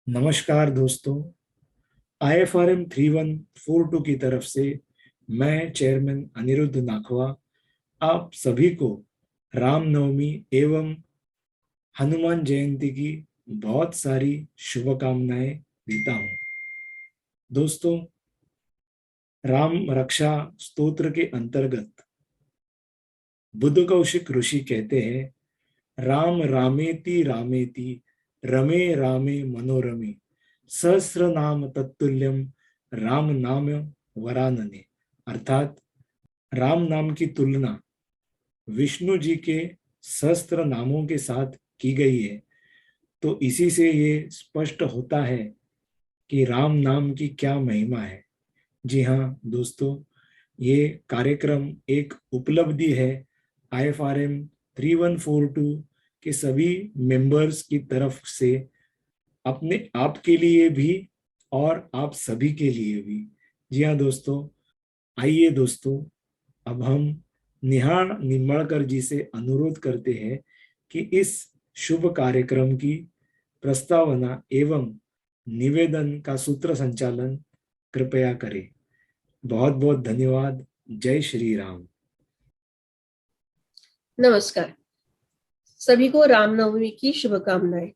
नमस्कार दोस्तों। IFRM 3142 की तरफ से मैं चेयरमैन अनिरुद्ध नाखवा आप सभी को रामनवमी एवं हनुमान जयंती की बहुत सारी शुभकामनाएं देता हूं। दोस्तों, राम रक्षा स्तोत्र के अंतर्गत बुद्ध कौशिक ऋषि कहते हैं, राम रामेति रामेति रमे रामे मनोरमे सहस्र नाम तत्तुल्यम राम नाम वरानने। अर्थात राम नाम की तुलना विष्णु जी के सहस्त्र नामों के साथ की गई है। तो इसी से ये स्पष्ट होता है कि राम नाम की क्या महिमा है। जी हाँ दोस्तों, ये कार्यक्रम एक उपलब्धि है IFRM 3142 के सभी मेंबर्स की तरफ से, अपने आप के लिए भी और आप सभी के लिए भी। जी हाँ दोस्तों, आइए दोस्तों, अब हम निहार निम्बाड़कर जी से अनुरोध करते हैं कि इस शुभ कार्यक्रम की प्रस्तावना एवं निवेदन का सूत्र संचालन कृपया करें। बहुत बहुत धन्यवाद। जय श्री राम। नमस्कार, सभी को रामनवमी की शुभकामनाएं।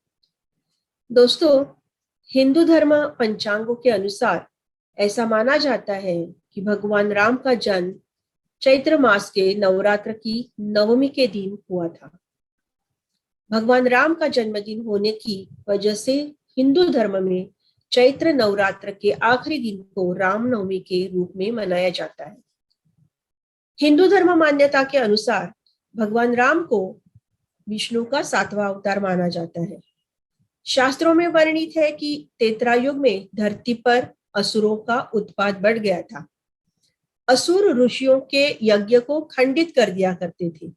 दोस्तों, हिंदू धर्म पंचांगों के अनुसार ऐसा माना जाता है कि भगवान राम का जन्म चैत्र मास के नवरात्र की नवमी के दिन हुआ था। भगवान राम का जन्मदिन होने की वजह से हिंदू धर्म में चैत्र नवरात्र के आखिरी दिन को रामनवमी के रूप में मनाया जाता है। हिंदू धर्म मान्यता के अनुसार भगवान राम को विष्णु का 7वां अवतार माना जाता है। शास्त्रों में वर्णित है कि त्रेतायुग में धरती पर असुरों का उत्पात बढ़ गया था। असुर ऋषियों के यज्ञ को खंडित कर दिया करते थे।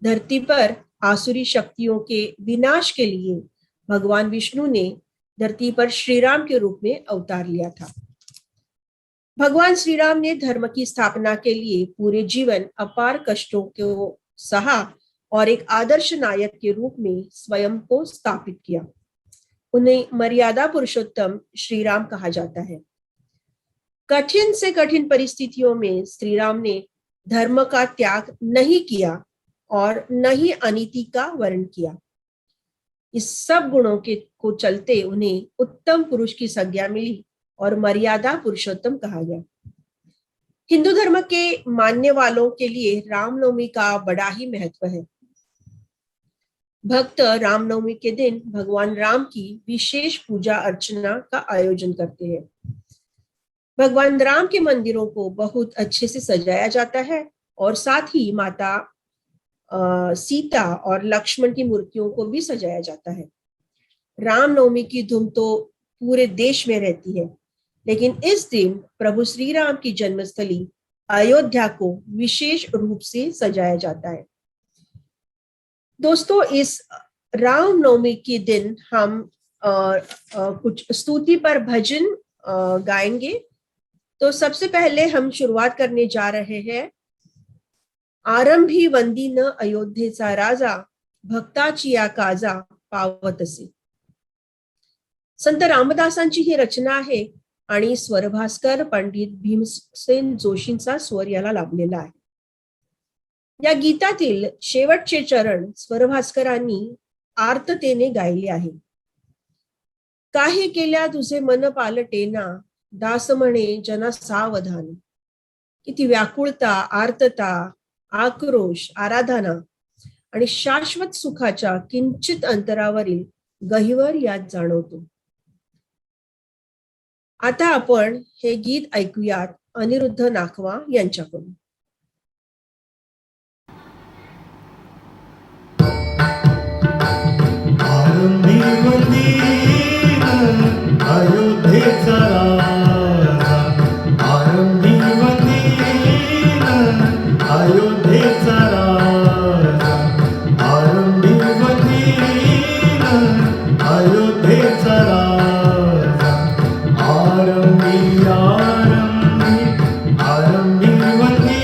धरती पर आसुरी शक्तियों के विनाश के लिए भगवान विष्णु ने धरती पर श्री राम के रूप में अवतार लिया था। भगवान श्री राम ने धर्म की स्थापना के लिए पूरे जीवन अपार कष्टों को सहा और एक आदर्श नायक के रूप में स्वयं को स्थापित किया। उन्हें मर्यादा पुरुषोत्तम श्री राम कहा जाता है। कठिन से कठिन परिस्थितियों में श्री राम ने धर्म का त्याग नहीं किया और न ही अनीति का वर्ण किया। इस सब गुणों के को चलते उन्हें उत्तम पुरुष की संज्ञा मिली और मर्यादा पुरुषोत्तम कहा गया। हिंदू धर्म के मानने वालों के लिए रामनवमी का बड़ा ही महत्व है। भक्त रामनवमी के दिन भगवान राम की विशेष पूजा अर्चना का आयोजन करते हैं। भगवान राम के मंदिरों को बहुत अच्छे से सजाया जाता है और साथ ही माता सीता और लक्ष्मण की मूर्तियों को भी सजाया जाता है। रामनवमी की धूम तो पूरे देश में रहती है, लेकिन इस दिन प्रभु श्री राम की जन्मस्थली अयोध्या को विशेष रूप से सजाया जाता है। दोस्तों, इस रामनवमी के दिन हम कुछ स्तुति पर भजन गाएंगे। तो सबसे पहले हम शुरुआत करने जा रहे हैं। आरंभी वंदीन अयोध्येचा राजा, भक्ताची या काजा पावतसे। संत रामदासांची ही रचना आहे आणि स्वरभास्कर पंडित भीमसेन जोशींचा स्वर याला लाभलेला आहे। या गीतातील शेवटचे चरण स्वरभास्करांनी आर्ततेने गायले आहे। काहे केल्या तुझे मन पालटेना, दास म्हणे जना सावधान। किती व्याकुळता, आर्तता, आक्रोश, आराधना आणि शाश्वत सुखाच्या किंचित अंतरावरील गहिवर यात जाणवतो। आता आपण हे गीत ऐकूयात अनिरुद्ध नाखवा यांच्याकडून। आरंभी वंदीन अयोध्येचा राजा, आरंभी वंदीन अयोध्येचा राजा, आरंभी वंदीन अयोध्येचा राजा, आरंभी आरंभी आरंभी वंदीन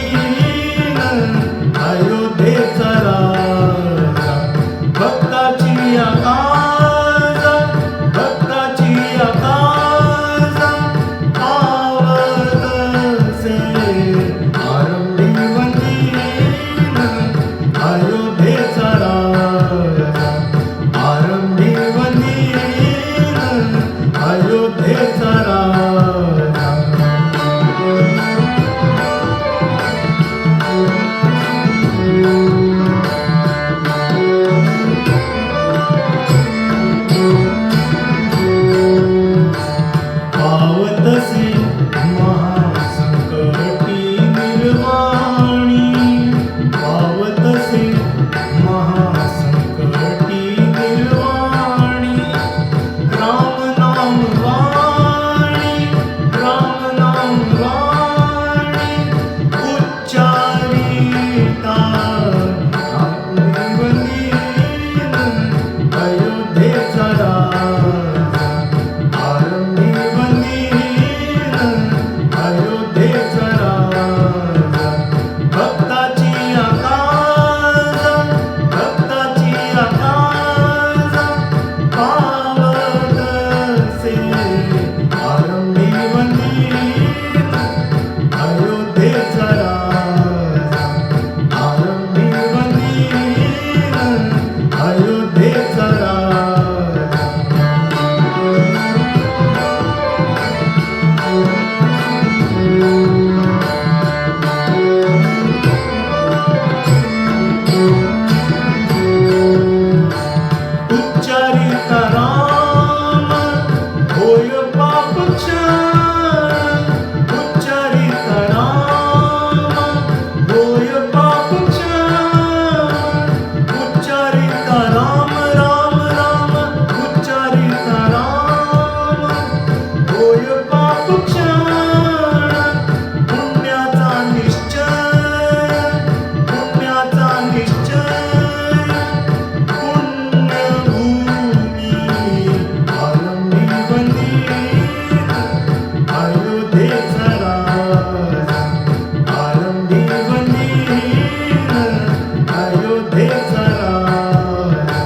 अयोध्येचा राजा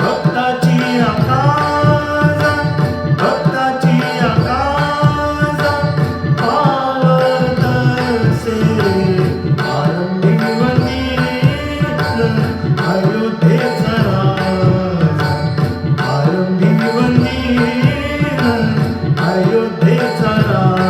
भक्ताची आकाजा भक्ताची आकाजा पावतसे आरंभी वंदीन अयोध्येचा राजा आरंभी वंदीन अयोध्येचा राजा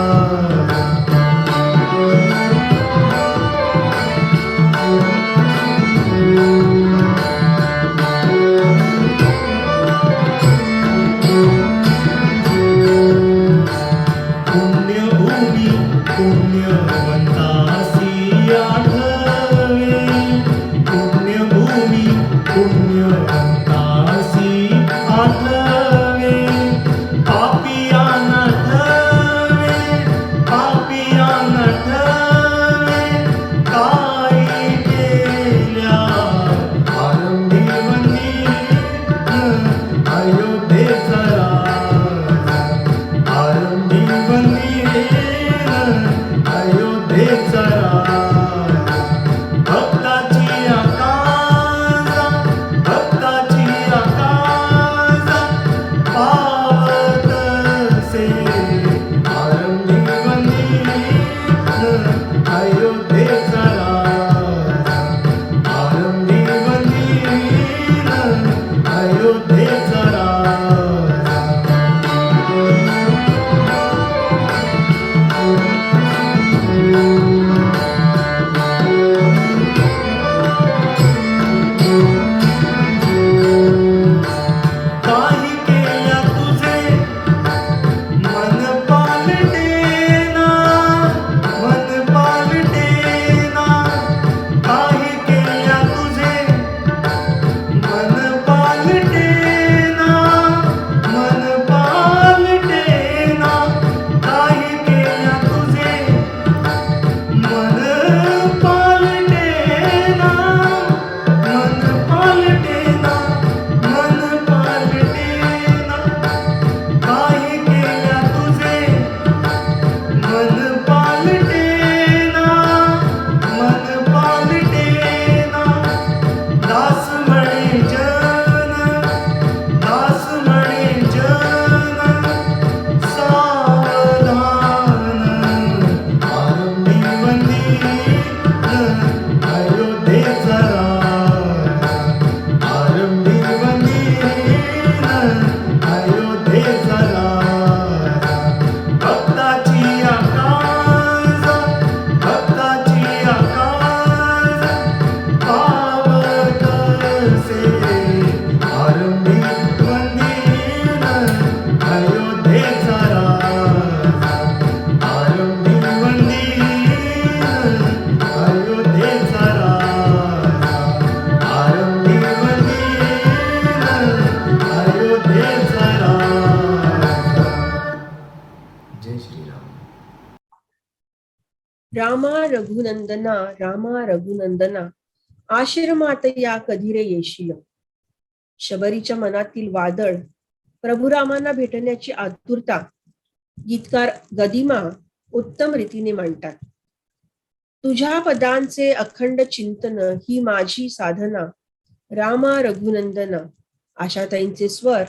पुण्यभूमी पुण्यवंतासी आठवे पुण्यभूमी पुण्यवंतासी आठवे पापिया नठवे पापिया नठवे काही केल्या आरंभी वंदीन अयोध्येचा राजा आरंभी वंदीन अयोध्येचा राजा भक्ताची आकाजा भक्ताची आकाजा पावतसे आरंभी वंदीन अयोध्येचा राजा आरंभी वंदीन अयोध्येचा राजा काही केल्या तुझे मन पालटेना मन पालटेना काही केल्या तुझे मन पालटेना मन पालटेना काही केल्या तुझे मन पालटेना मन पालटेना मन पालटेना काही केल्या तुझे मन पालटेना मन पालटेना दास म्हणे जन दास म्हणे जन सावधान आरंभी वंदीन अयोध्येचा राजा आरंभी वंदीन अयोध्येचा राजा भक्ताची आकाजा भक्ताची आकाजा पावतसे आरंभी वंदीन अयोध्येचा राजा आरंभी वंदीन अयोध्येचा राजा आरंभी वंदीन अयोध्येचा राजा जय श्रीराम रामा रघुनंदना आश्रमात या कधी रे येशील. शबरीच्या मनातील वादळ, प्रभुरामांना भेटण्याची आतुरता गीतकार गदिमा उत्तम रीतीने मांडतात. तुझ्या पदांचे अखंड चिंतन ही माझी साधना. रामा रघुनंदना. आशाताईंचे स्वर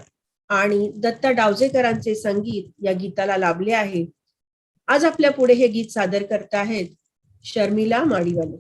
आणि दत्ता डावजेकरांचे संगीत या गीताला लाभले आहे. आज आपल्या पुढे हे गीत सादर करत आहेत शर्मिला माडीवाले.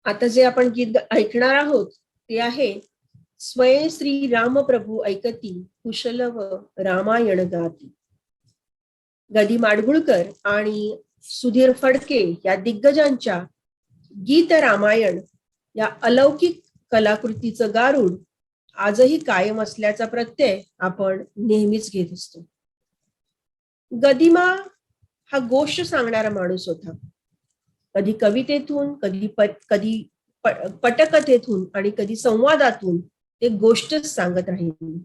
आता जे आपण गीत ऐकणार आहोत ते आहे स्वयं श्री राम प्रभू ऐकती कुशलव रामायण गाती. गदी माडगुळकर आणि सुधीर फडके या दिग्गजांच्या गीत रामायण या अलौकिक कलाकृतीचं गारुड आजही कायम असल्याचा प्रत्यय आपण नेहमीच घेत असतो. गदिमा हा गोष्ट सांगणारा माणूस होता. कधी कवितेतून, कधी पटकथेतून आणि कधी संवादातून ते गोष्टच सांगत राहील.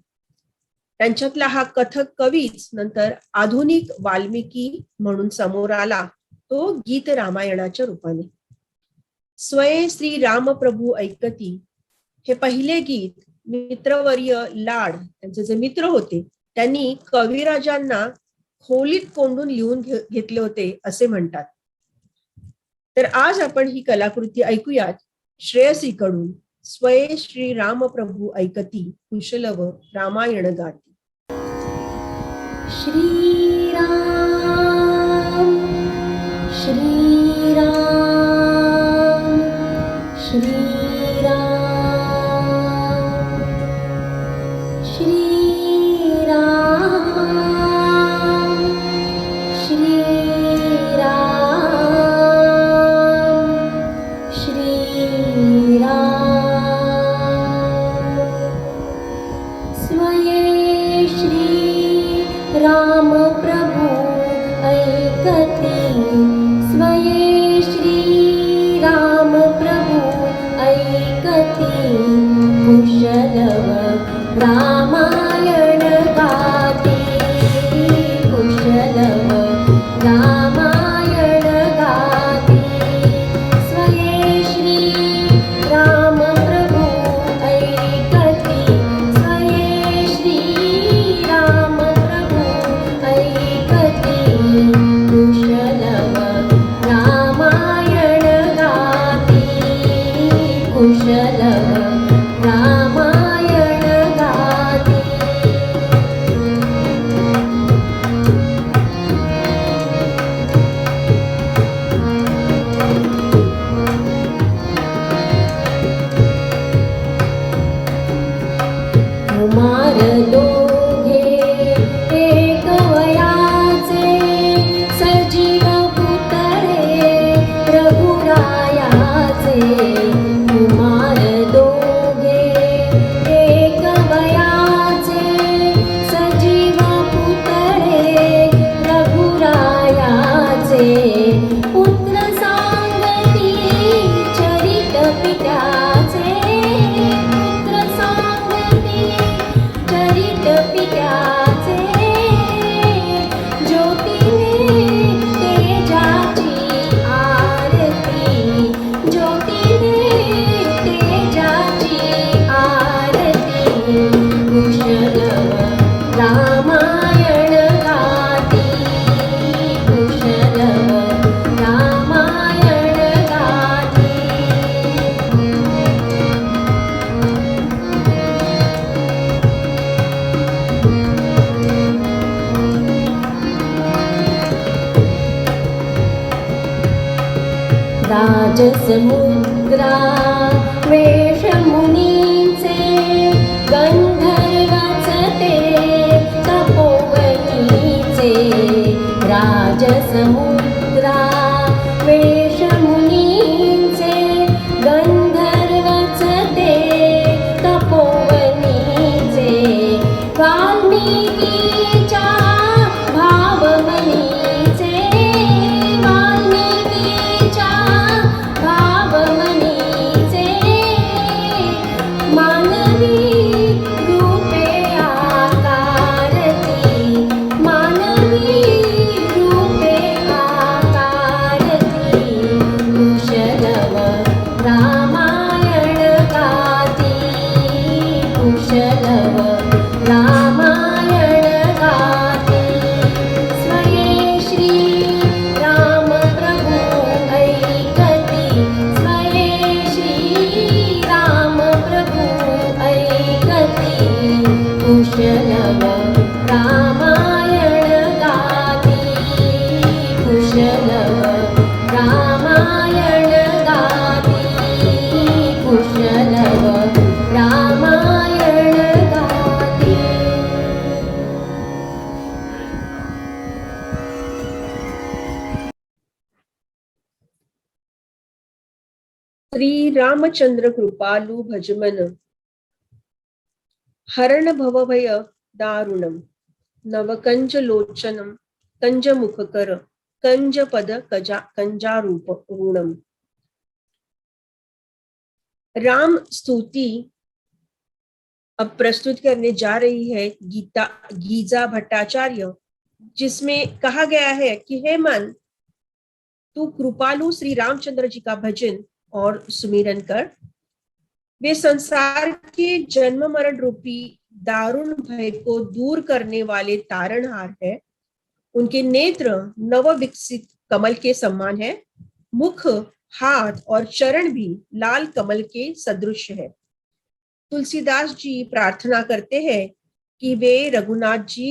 त्यांच्यातला हा कथक कवीच नंतर आधुनिक वाल्मिकी म्हणून समोर आला, तो गीत रामायणाच्या रूपाने. स्वयं श्री राम प्रभू ऐकती हे पहिले गीत मित्रवर्य लाड, त्यांचे जे मित्र होते, त्यांनी कविराजांना खोलीत कोंडून लिहून घेतले होते असे म्हणतात. तर आज आपण ही कलाकृती ऐकूयात श्रेयसीकडून. स्वयं श्री राम प्रभू ऐकती कुशलव रामायण गाती. श्रीराम श्रीराम श्रीराम श्रीराम श्रीराम श्रीराम. स्वये श्री राम प्रभु ऐकती, स्वये श्री राम प्रभु ऐकती कुशलव रामायण गाती, कुशलव रामायण गाती. स्वये श्री राम प्रभु ऐकती, स्वये श्री राम प्रभु ऐकती कुशलव रामायण गाती, कुशलव रामायण गाती. कुमार दोघे एक वयाचे, सजीव पुतळे रघुरायाचे. कुमार दोघे एक वयाचे, सजीव पुतळे रघुरायाचे. पुत्र सांगती चरित पित्याचे, पुत्र सांगती चरित पित्याचे. ज्योतीने तेजाची आरती, ज्योतीने तेजाची आरती. कुशलव रामायण गाती, कुशलव रामायण गाती. राजसमुद्रा वेशमुनीचे, गंधर्वचते तपोवनीचे. राजसमुद्रा वेशमुनीचे, गंधर्वचते तपोवनीचे. वाल्मिकीच्या भावमनीचे, वाल्मिकीच्या भावमनीचे. मानवी रूपे आकारती, मानवी रूपे आकारती कुशलव रामायण गाती, कुशलव रामायण गाती. स्वये श्री राम प्रभु ऐकती, स्वये श्री राम प्रभु ऐकती कुशलव रामायण गाती, कुशलव रामायण गाती. श्री रामचंद्र कृपालु भजमन हरण भव भय दारुणम नवकंज लोचनम कंज मुखकर कंज पद कंजारूप ऋणम। राम स्तुति अब प्रस्तुत करने जा रही है गीजा भट्टाचार्य, जिसमें कहा गया है कि हे मन, तू कृपालु श्री रामचंद्र जी का भजन और सुमिरन कर। वे संसार के जन्म मरण रूपी दारुण भय को दूर करने वाले तारणहार है। उनके नेत्र नव विकसित कमल के समान है। मुख, हाथ और चरण भी लाल कमल के सदृश है। तुलसीदास जी प्रार्थना करते हैं कि वे रघुनाथ जी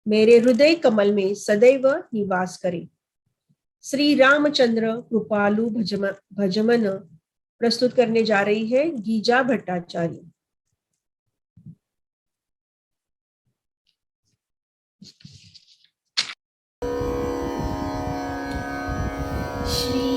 मेरे हृदय कमल में सदैव निवास करें। श्री रामचंद्र कृपालु भजमन प्रस्तुत करने जा रही है गीजा भट्टाचार्य। श्री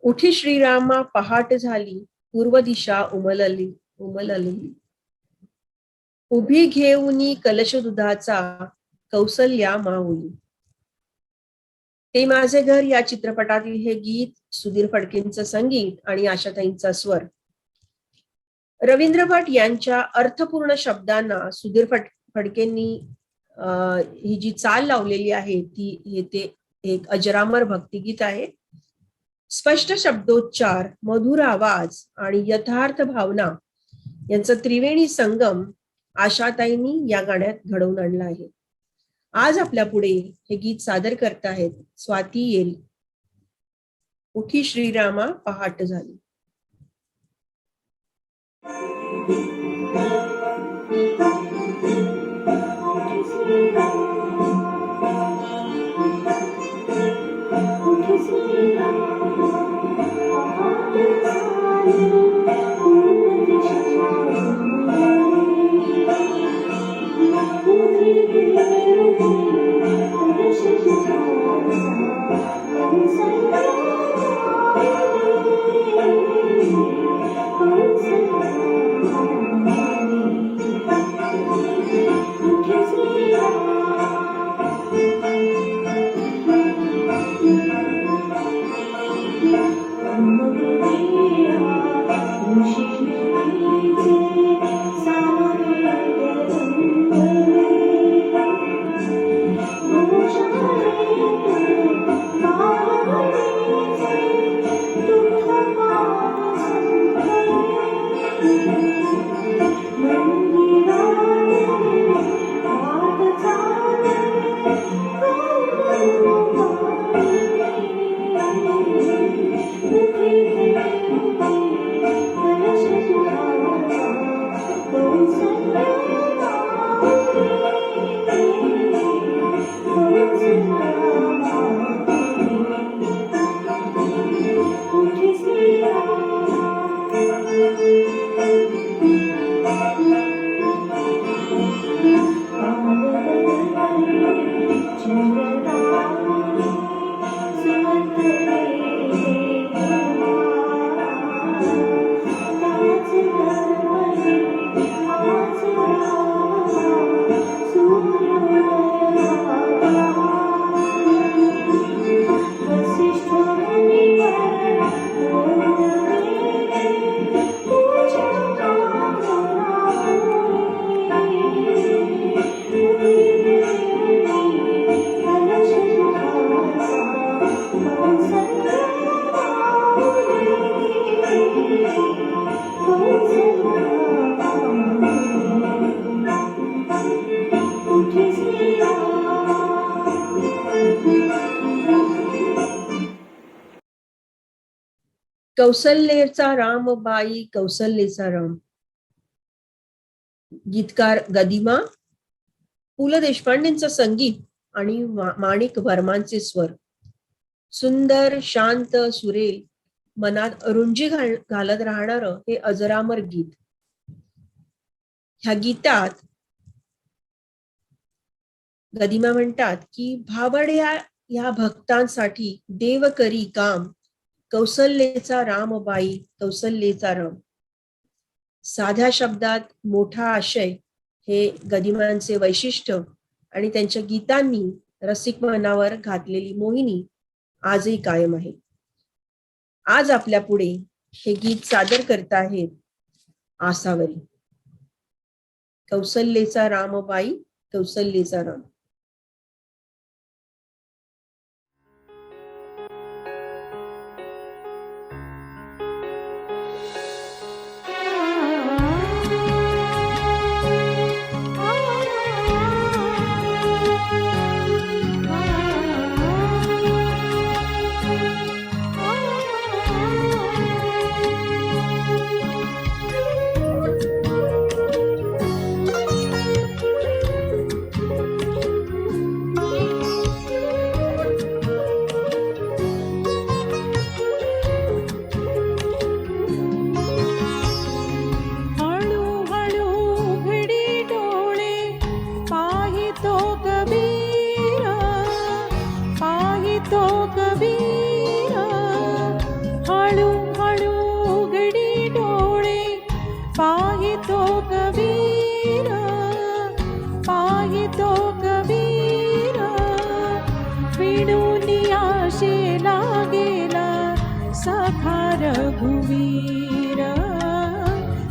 उठी श्रीरामा पहाट झाली, पूर्व दिशा उमलली. उभी घेऊनी कलश दुधाचा, कौसल्या माऊली. ते माझे घर या चित्रपटातील हे गीत सुधीर फडकेंचं संगीत आणि आशाताईंचा स्वर. रवींद्र भट यांच्या अर्थपूर्ण शब्दांना सुधीर फडकेंनी ही जी चाल लावलेली आहे ते एक अजरामर भक्तिगीत आहे. स्पष्ट शब्दोच्चार, मधुर आवाज आणि यथार्थ भावना यांचा त्रिवेणी संगम आशाताईंनी या गाण्यात घडवून आणला आहे. आज आपल्या पुढे हे गीत सादर करतायत स्वाती येल. उठी श्रीरामा पहाट झाली. कौसल्येचा राम बाई कौसल्येचा राम. गीतकार गदिमा. पु ल देशपांडेंचं संगीत आणि माणिक वर्मांचे स्वर. सुंदर, शांत, सुरेल, मनात अरुंजी घालत राहणार हे अजरामर गीत. ह्या गीतात गदिमा म्हणतात की भाबड्या या भक्तांसाठी देव करी काम, कौसल्येचा राम बाई कौसल्येचा राम. साध्या शब्दात मोठा आशय हे गदिमांचे वैशिष्ट्य आणि त्यांच्या गीतांनी रसिक मनावर घातलेली मोहिनी आजही कायम आहे. आज आपल्या पुढे हे गीत सादर करत आहेत आसावरी. कौसल्येचा राम बाई कौसल्येचा राम.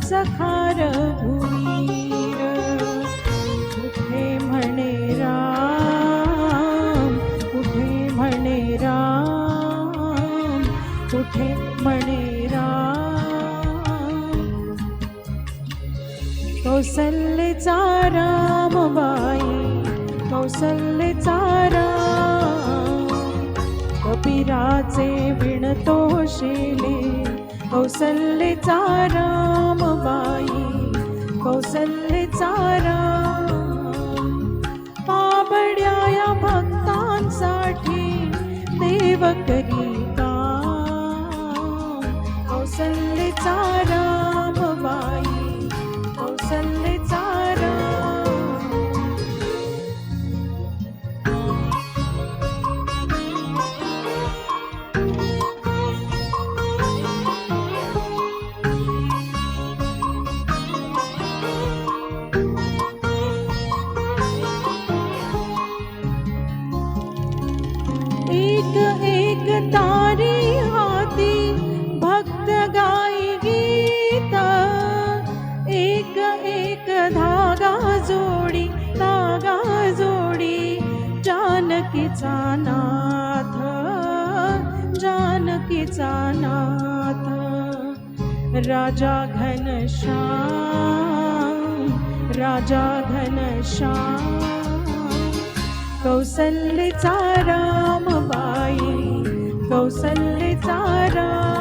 सखा रघुवीर कुठे म्हणे राम कुठे म्हणे राम कुठे म्हणे राम कौसल्याचा रामबाई कौसल्याचा राम कबीराचे विणतो शेले कौसल्याचा रामबाई कौसल्याचा राम पाबड्या या भक्तांसाठी देव करी काम कौसल्याचा रामबाई कौसल्याचा राम एक एक तारी हाती भक्त गाई गीत एक एक धागा जोडी जानकीचा नाथ जानकीचा नाथ राजा घनश्याम कौसल्याचा रामबाई कौसल्याचा राम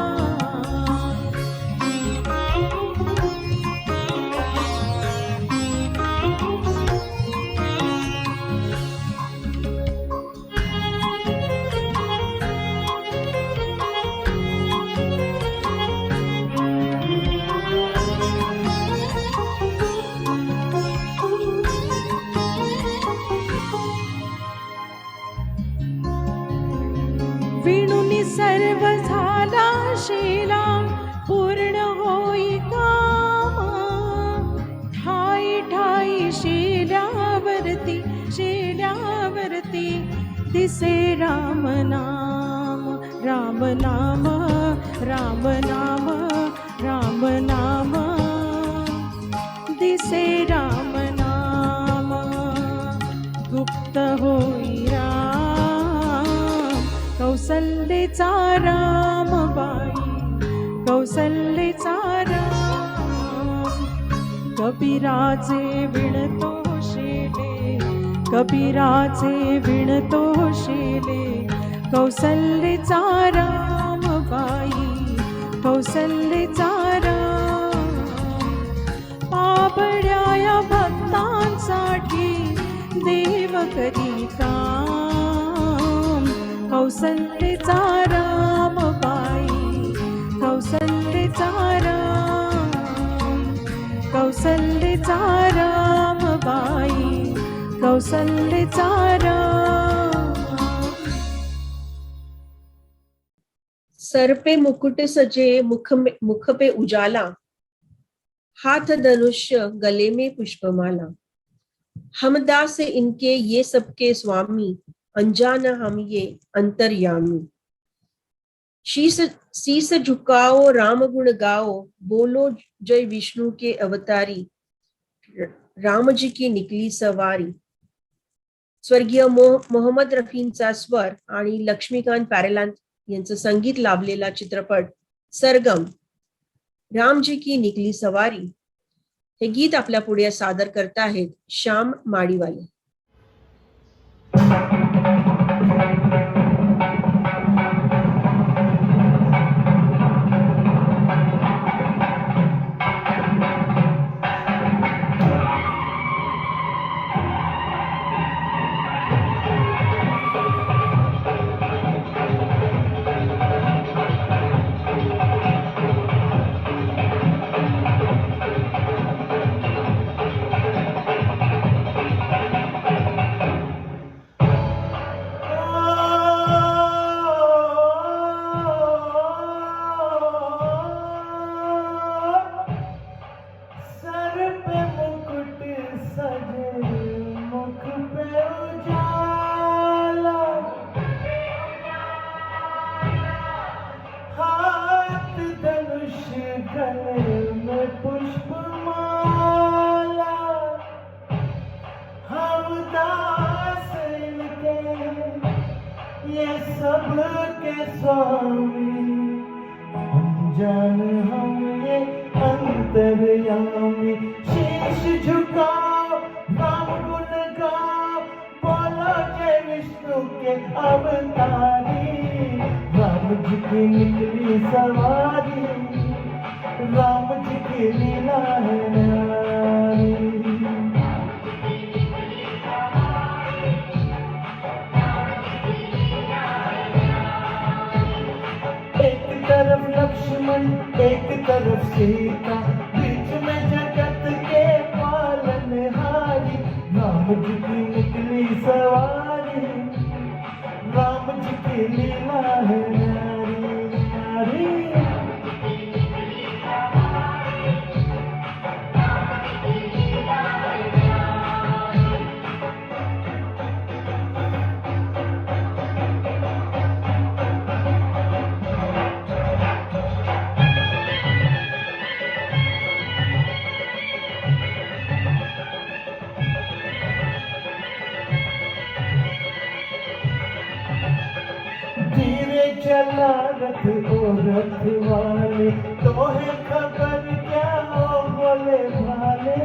विणुनी सर्व झाला शेला पूर्ण होई काम ठाई ठाई शेल्यावरती दिसे राम नाम राम नाम राम नाम राम नाम दिसे राम नाम गुप्त होई राम कौसल्याचा रामबाई कौसल्याचा राम कबीराचे विणतो शेले कबीराचे विणतो शेले कौसल्याचा रामबाई कौसल्याचा राम पाबड्या या भक्तांसाठी देव करी काम कौसल्याचा रामबाई कौसल्याचा राम कौसल्याचा रामबाई कौसल्याचा राम सर पे मुकुट सजे मुख पे उजाला हाथ धनुष्य गले में पुष्पमाला हम दास इनके ये सबके स्वामी अनजान हम ये अंतर्यामी शीस झुकाओ राम गुण गाओ बोलो जय विष्णु के अवतारी राम जी की निकली सवारी स्वर्गीय मोहम्मद रफींचा स्वर आणि लक्ष्मीकांत प्यारेलाल यांचं संगीत लाभलेला चित्रपट सरगम रामजी की निकली सवारी हे गीत आपल्या पुढे सादर करत आहेत श्याम माडीवाले. गले में पुष्पमाला हम दास इनके, ये सब के स्वामी, हम जान हम ये अंतर्यामी। शीश झुकाओ राम गुण गाओ, बोलो जय विष्णु के अवतारी। राम जी की निकली सवारी, राम जी की लीला है न्यारी। एक तरफ लक्ष्मण एक तरफ सीता, बीच में जगत के पालनहारी। राम जी की निकली सवारी, राम जी की लीला है न्यारी न्यारी। धीरे चला रथ ओ रथ वाले, तो है खबर क्या हो बोले भाले।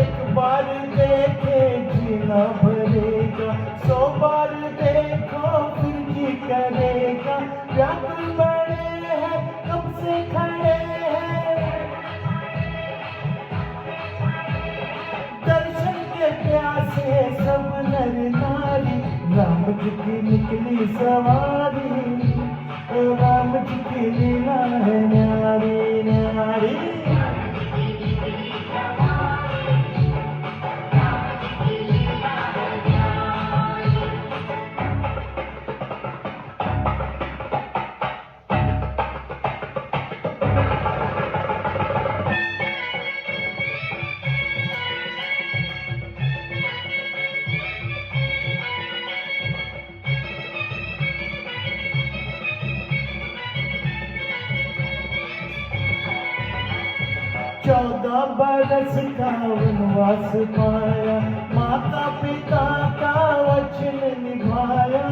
एक बार देखे जीना भरेगा, 100 बार देखो फिर जी करेगा। व्याकुल बड़े हैं कब से खड़े हैं, दर्शन के प्यासे सब नर नारी। राम जी की निकली सवारी, राम जी की लीला है न्यारी न्यारी। चौदह बरस का वनवास पाया, माता पिता का वचन निभाया।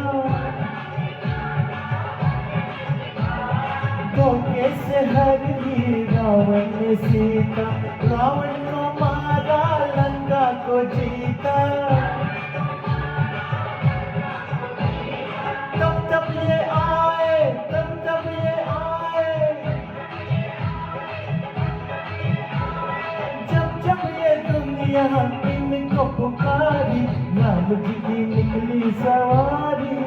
धोखे से हर ली रावण ने सीता, रावण को मारा लंका को जीता। तब ये आए, तब ये आए, जब ये दुनिया इनको पुकारी। राम जी की निकली सवारी,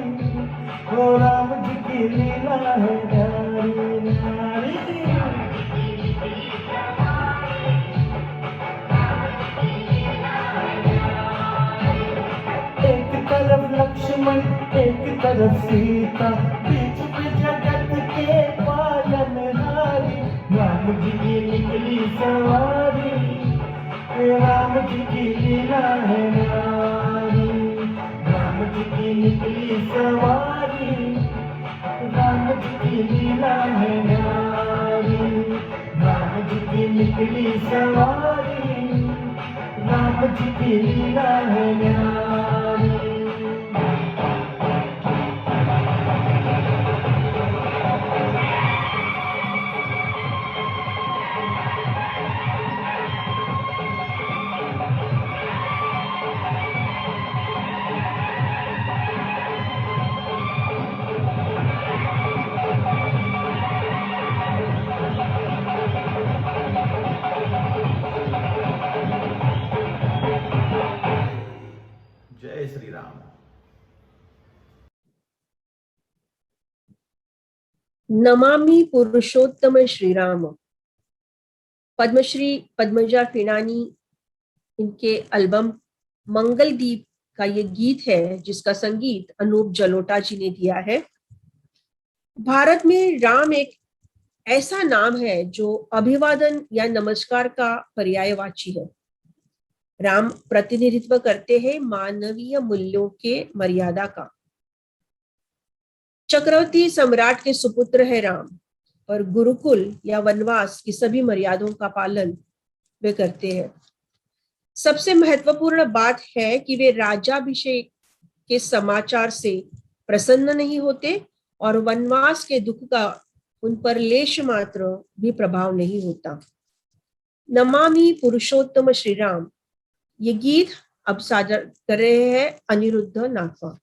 ओ राम जी की लीला है न्यारी न्यारी। एक तरफ लक्ष्मण एक तरफ सीता, बीच में जगत के पालनहारी। राम जी की निकली सवारी, राम जी की लीला है न्यारी। राम जी की निकली सवारी, राम जी की लीला है न्यारी। राम जी की निकली सवारी, राम जी की लीला है न्यारी। जय श्री राम। नमामि पुरुषोत्तम श्री राम। पद्मश्री पद्मजा पिनानी, इनके एल्बम मंगलदीप का ये गीत है जिसका संगीत अनूप जलोटा जी ने दिया है। भारत में राम एक ऐसा नाम है जो अभिवादन या नमस्कार का पर्यायवाची है। राम प्रतिनिधित्व करते हैं मानवीय मूल्यों के मर्यादा का। चक्रवर्ती सम्राट के सुपुत्र है राम। और गुरुकुल या वनवास की सभी मर्यादाओं का पालन वे करते हैं। सबसे महत्वपूर्ण बात है कि वे राज्याभिषेक के समाचार से प्रसन्न नहीं होते और वनवास के दुख का उन पर लेश मात्र भी प्रभाव नहीं होता। नमामि पुरुषोत्तम श्री राम, ये गीत अब साझा कर रहे हैं अनिरुद्ध नाखवा।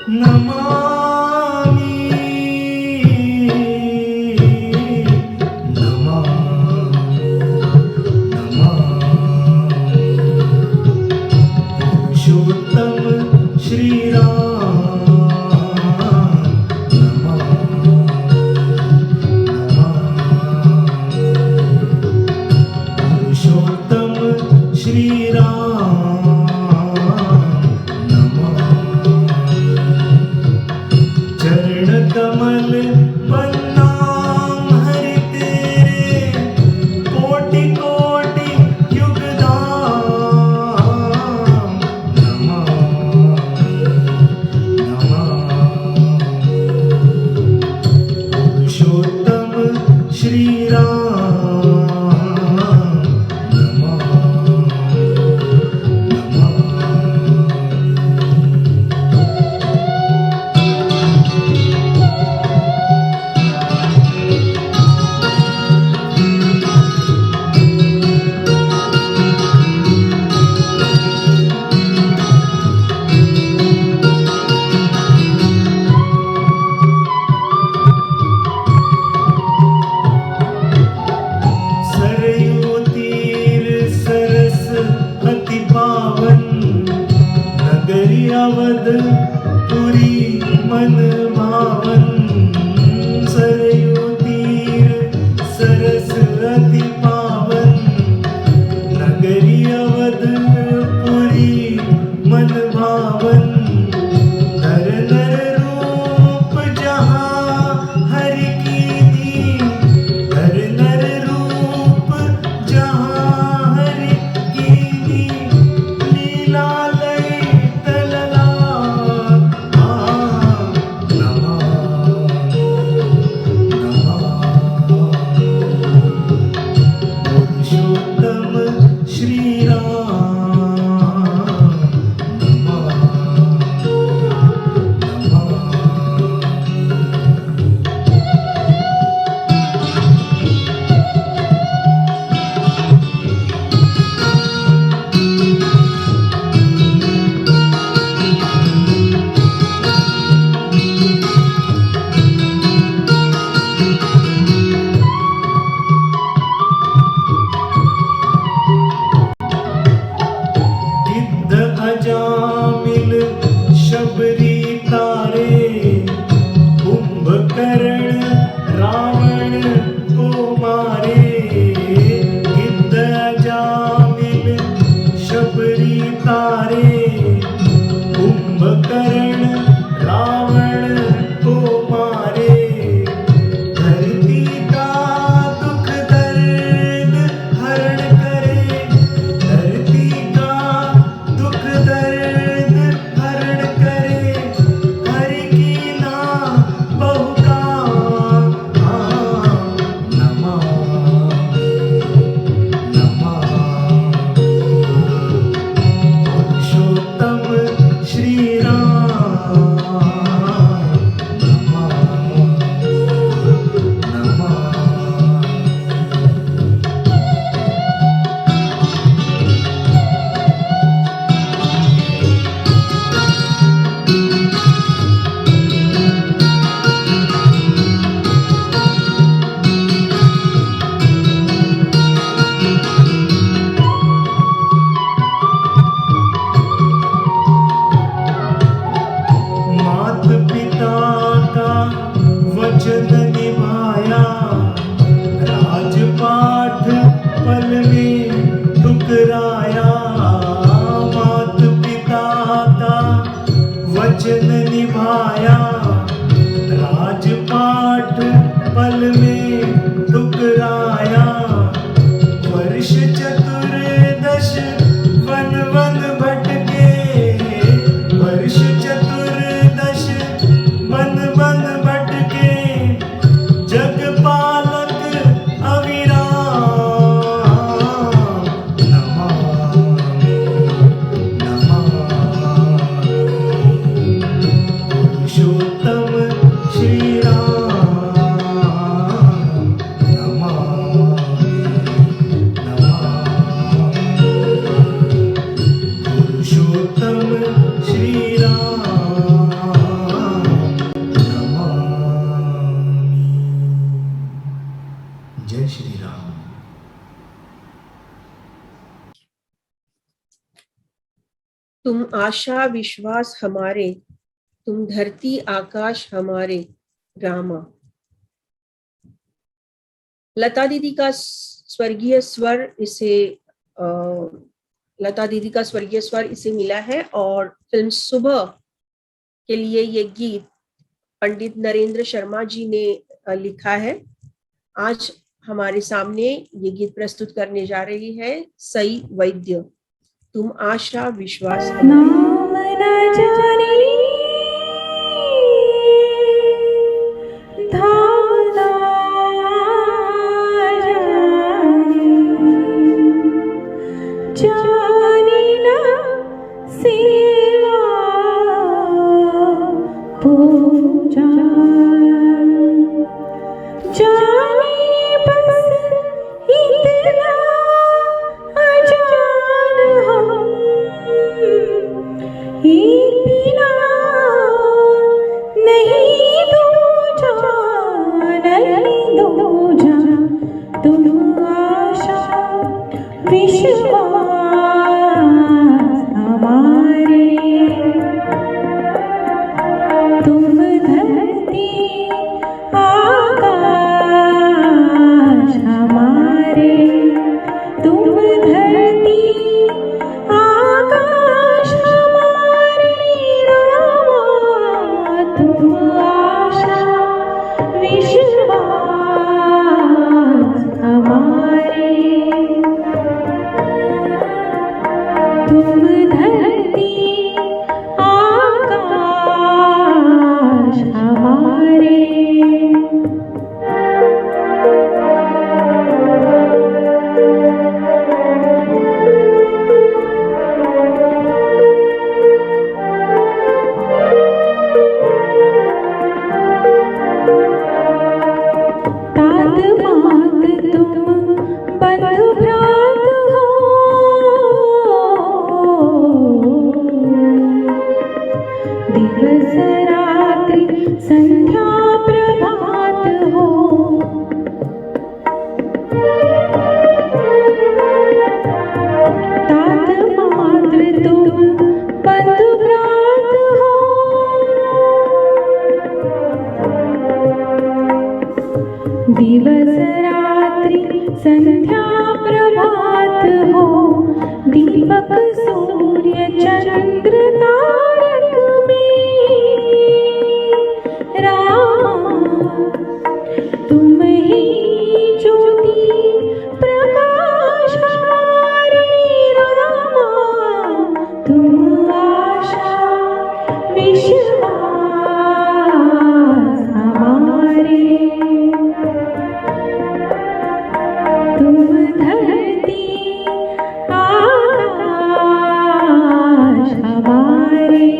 नमामि नमामि नमामि पुरुषोत्तम श्री राम, नमामि नमामि पुरुषोत्तम श्री राम, चरण कमल बन्नाम हरि तेरे, कोटि कोटि युग दाम, नमामि नमामि पुरुषोत्तम श्री राम, नमामि सरयू तीर सरस अति पावन, नगरी अवध पुरी मन भावन। सरयू तीर सरस अति पावन, नगरी अवध पुरी मन भावन। नर नर रूप जहाँ हरि की दी, नर नर रूप जहाँ हरि की दी, लीला लय तलला नमामि जय श्री राम। तुम आशा विश्वास हमारे, तुम धरती आकाश हमारे रामा। लता दीदी का स्वर्गीय स्वर इसे लता दीदी का स्वर्गीय स्वर इसे मिला है और फिल्म सुबह के लिए ये गीत पंडित नरेंद्र शर्मा जी ने लिखा है। आज हमारे सामने ये गीत प्रस्तुत करने जा रही है सई वैद्य। तुम आशा विश्वास नाम न जाने धाम न जाने, जाने न सेवा पूजा, जाने बस इतना अजान हम, बिना नहीं दूजा, नहीं दूजा। तुम आशा विश्वास हमारे, तुम धरती आकाश हमारे, तुम धरती आकाश हमारे रामा। तुम आशा विश्वास हमारे, तुम धरती आकाश हमारे। तात मात तुम बंधु भ्रात हो, दिवस रात्रि संध्या प्रभात हो। तात मात्र तुम बंधु भ्रात हो, दिवस रात्रि संध्या प्रभात हो। दीपक सूर्य चंद्र तारक में रामा, तुम ही ज्योति प्रकाश हमारे रामा। तुम आशा विश्वास हमारे, तुम धरती आकाश हमारे।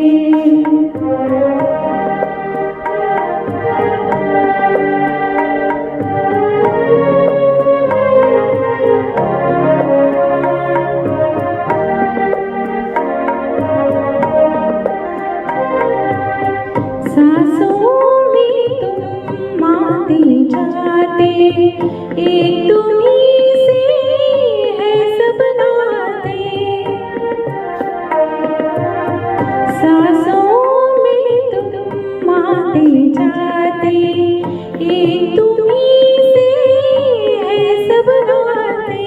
सांसों में तुम माते जाते, एक तुम्हीं से है सब नाते। सांसों में तुम माते जाते, एक तुम्हीं से है सब नाते।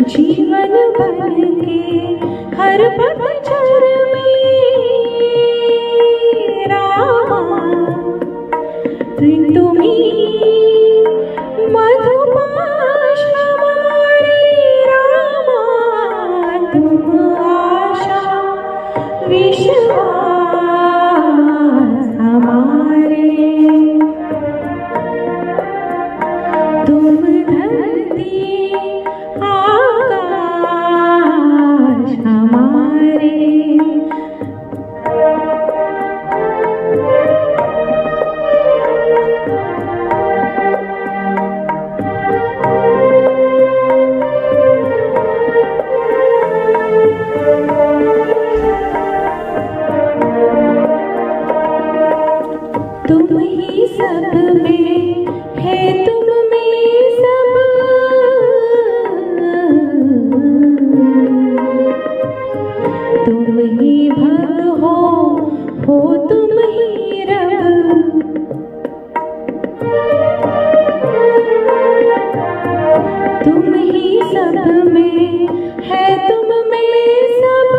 जीवन बन के हर पतझड़ में रामा, तुम्हीं मधुपाश संग में है तुम में सब,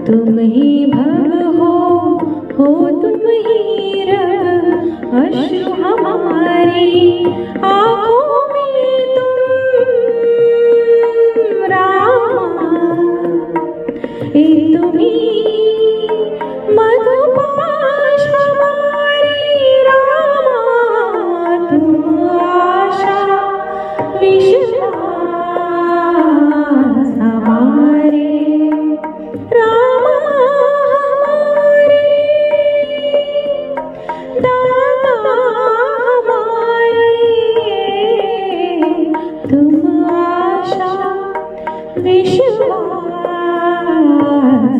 तुम ही भव हो तुम ही रब, अश्रु हमारी आँखों में तुम रामा, एक तुम ही मधुपाश हमारी रामा, तुम आशा विश्वास हमारे रामा, हमारे दाता हमारे, तुम आशा विश्वास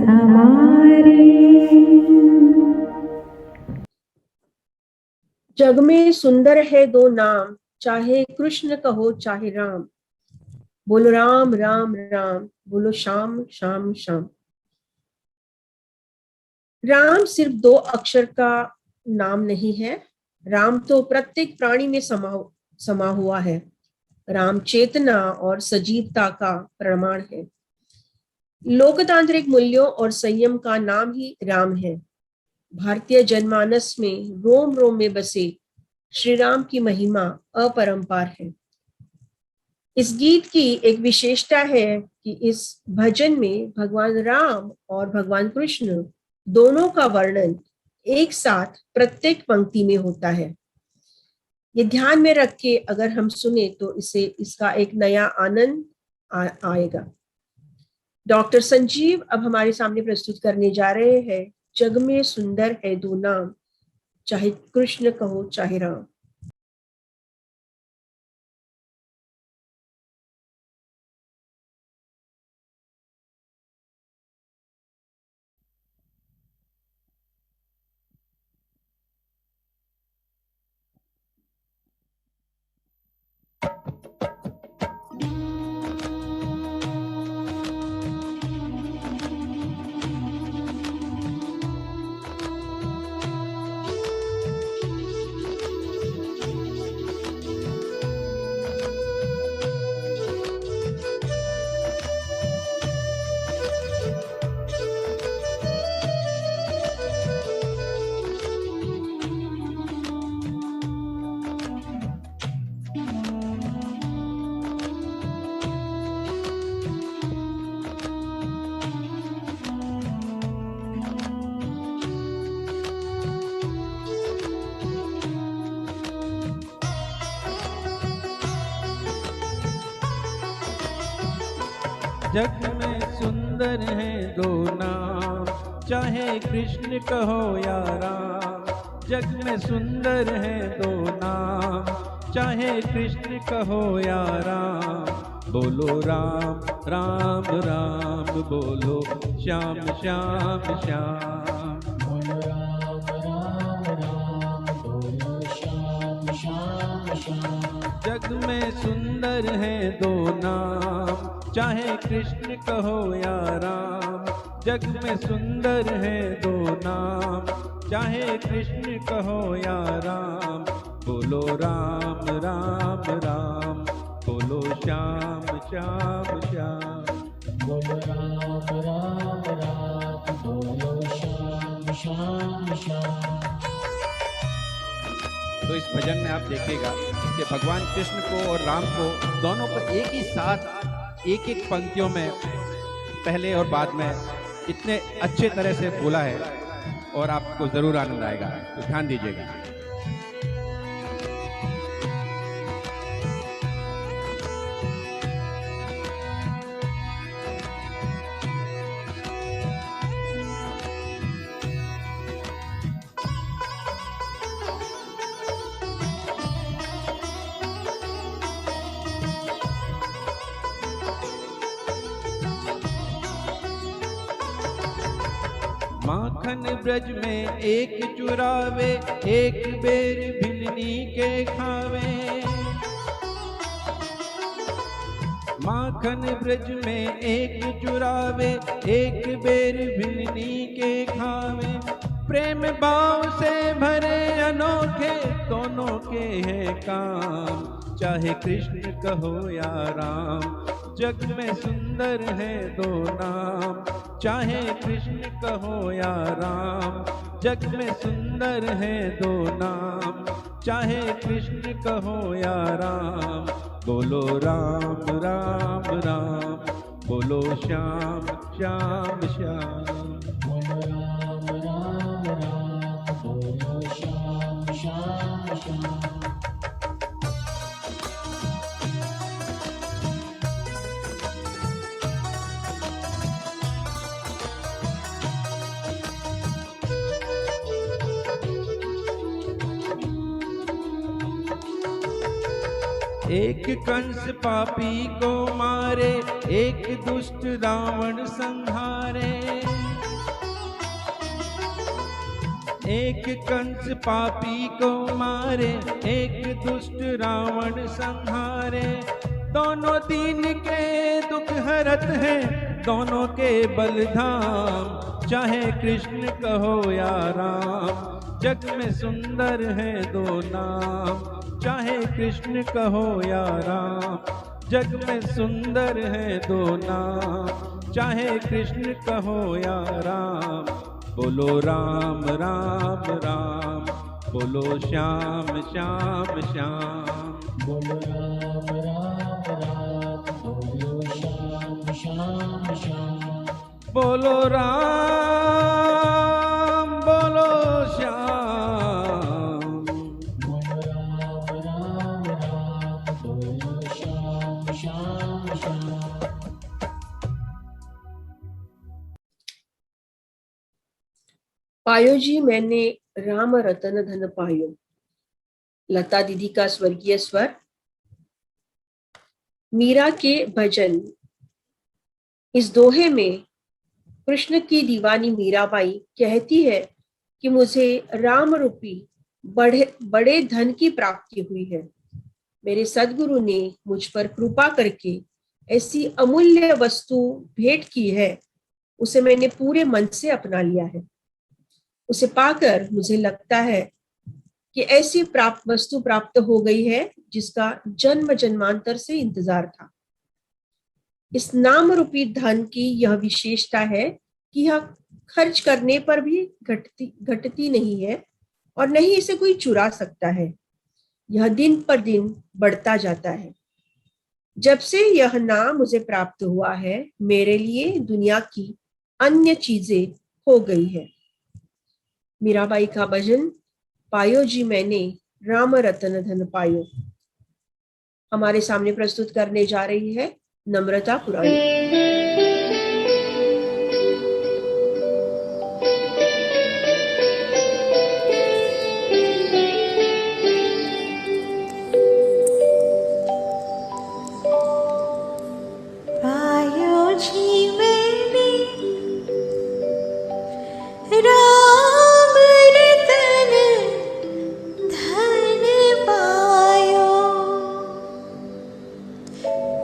हमारे। जग में सुंदर है दो नाम, चाहे कृष्ण कहो चाहे राम, बोलो राम राम राम, बोलो श्याम श्याम श्याम। राम सिर्फ दो अक्षर का नाम नहीं है, राम तो प्रत्येक प्राणी में समा हुआ है। राम चेतना और सजीवता का प्रमाण है। लोकतांत्रिक मूल्यों और संयम का नाम ही राम है। भारतीय जनमानस में रोम रोम में बसे श्री राम की महिमा अपरंपार है। इस गीत की एक विशेषता है कि इस भजन में भगवान राम और भगवान कृष्ण दोनों का वर्णन एक साथ प्रत्येक पंक्ति में होता है। ये ध्यान में रख के अगर हम सुने तो इसका एक नया आनंद आएगा। डॉक्टर संजीव अब हमारे सामने प्रस्तुत करने जा रहे हैं जग में सुंदर है दो नाम, चाहे कृष्ण कहो चाहे राम। जग में सुंदर है दो नाम, चाहे कृष्ण कहो या राम। जग में सुंदर है दो नाम, चाहे कृष्ण कहो या राम। बोलो राम राम राम, बोलो श्याम श्याम श्याम। बोलो राम राम राम, बोलो श्याम श्याम श्याम। जग में सुंदर है दो नाम, चाहे कृष्ण कहो या राम। जग में सुंदर है दो नाम, चाहे कृष्ण कहो या राम। बोलो राम राम राम, बोलो श्याम श्याम श्याम। बोलो राम राम राम, बोलो श्याम श्याम श्याम। तो इस भजन में आप देखिएगा कि भगवान कृष्ण को और राम को दोनों को एक ही साथ एक एक पंक्तियों में पहले और बाद में इतने अच्छे तरह से बोला है और आपको ज़रूर आनंद आएगा, तो ध्यान दीजिएगा। माखन ब्रज में एक चुरावे, एक बेर भिलनी के खावे। माखन ब्रज में एक चुरावे, एक बेर भिलनी के खावे। प्रेम भाव से भरे अनोखे दोनों के हैं काम, चाहे कृष्ण कहो या राम, जग में सुंदर है दो नाम। चाहे कृष्ण कहो या राम, जग में सुंदर है दो नाम। चाहे कृष्ण कहो या राम, बोलो राम राम राम, बोलो श्याम श्याम श्याम। बोलो राम राम राम, बोलो श्याम श्याम श्याम। एक कंस पापी को मारे, एक दुष्ट रावण संहारे। एक कंस पापी को मारे, एक दुष्ट रावण संहारे। दोनों दीन के दुख हरत हैं, दोनों के बलधाम। चाहे कृष्ण कहो या राम, जग में सुंदर है दो नाम। चाहे कृष्ण कहो या राम, जग में सुंदर है दो नाम। चाहे कृष्ण कहो या राम, बोलो राम राम राम, बोलो श्याम श्याम श्याम। बोलो राम राम राम, बोलो श्याम श्याम श्याम। बोलो राम, बोलो श्याम। बोलो राम राम राम, बोलो श्याम श्याम श्याम। पायो जी मैंने राम रतन धन पायो, लता दीदी का स्वर्गीय स्वर। मीरा के भजन। इस दोहे में कृष्ण की दीवानी मीराबाई कहती है कि मुझे राम रूपी बड़े धन की प्राप्ति हुई है। मेरे सद्गुरु ने मुझ पर कृपा करके ऐसी अमूल्य वस्तु भेंट की है, उसे मैंने पूरे मन से अपना लिया है। उसे पाकर मुझे लगता है कि ऐसी वस्तु प्राप्त हो गई है जिसका जन्म जन्मांतर से इंतजार था। इस नाम रूपी धन की यह विशेषता है कि यह खर्च करने पर भी घटती नहीं है और न ही इसे कोई चुरा सकता है। यह दिन पर दिन बढ़ता जाता है। जब से यह नाम मुझे प्राप्त हुआ है, मेरे लिए दुनिया की अन्य चीजें हो गई है। मीराबाई का भजन पायो जी मैंने राम रतन धन पायो हमारे सामने प्रस्तुत करने जा रही है नम्रता पुराणी। पायो जी मैंने राम रतन धन पायो।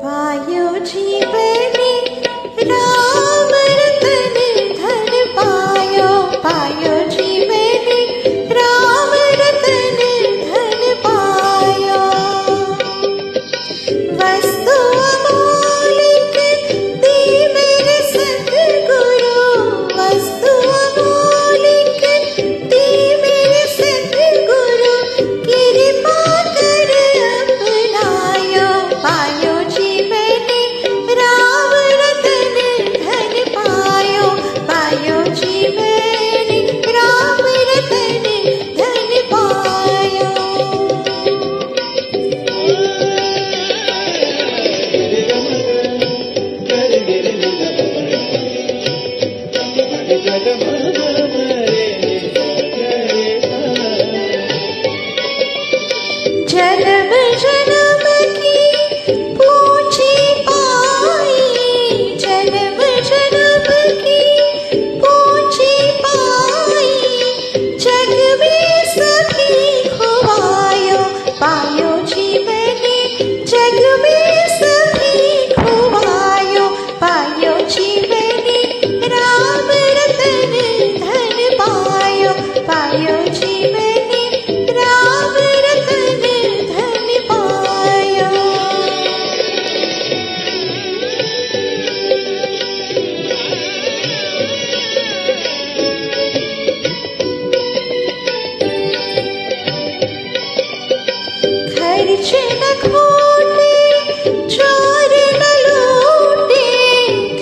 पायो जी मैंने खोटे, चोर न लूटे,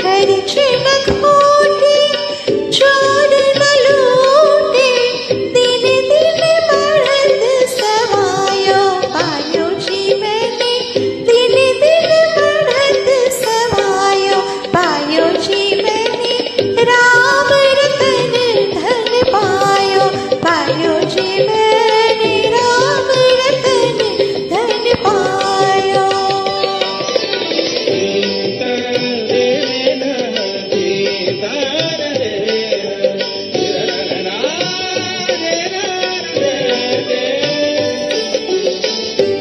खर्च न खोटे, चोर न लूटे, दिन दिन बढ़त सवायो पायो जी मैंने, दिन दिन बढ़त सवायो पायो जी मैंने, राम रतन धन पायो पायो जी मैंने, राम रतन धन पायो।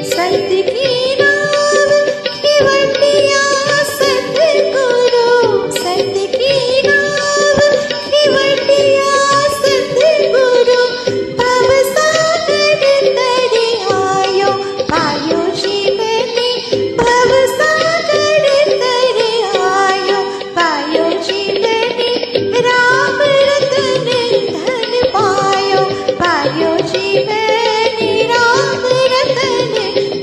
संत की नाम खिवटिया सतगुरु, संत की नाम खिवटिया सतगुरु, भव सागर तरि आयो पायो जी मैंने, भव सागर तरि आयो पायो जी मैंने, राम रतन धन पायो पायो जी मैंने, राम रतन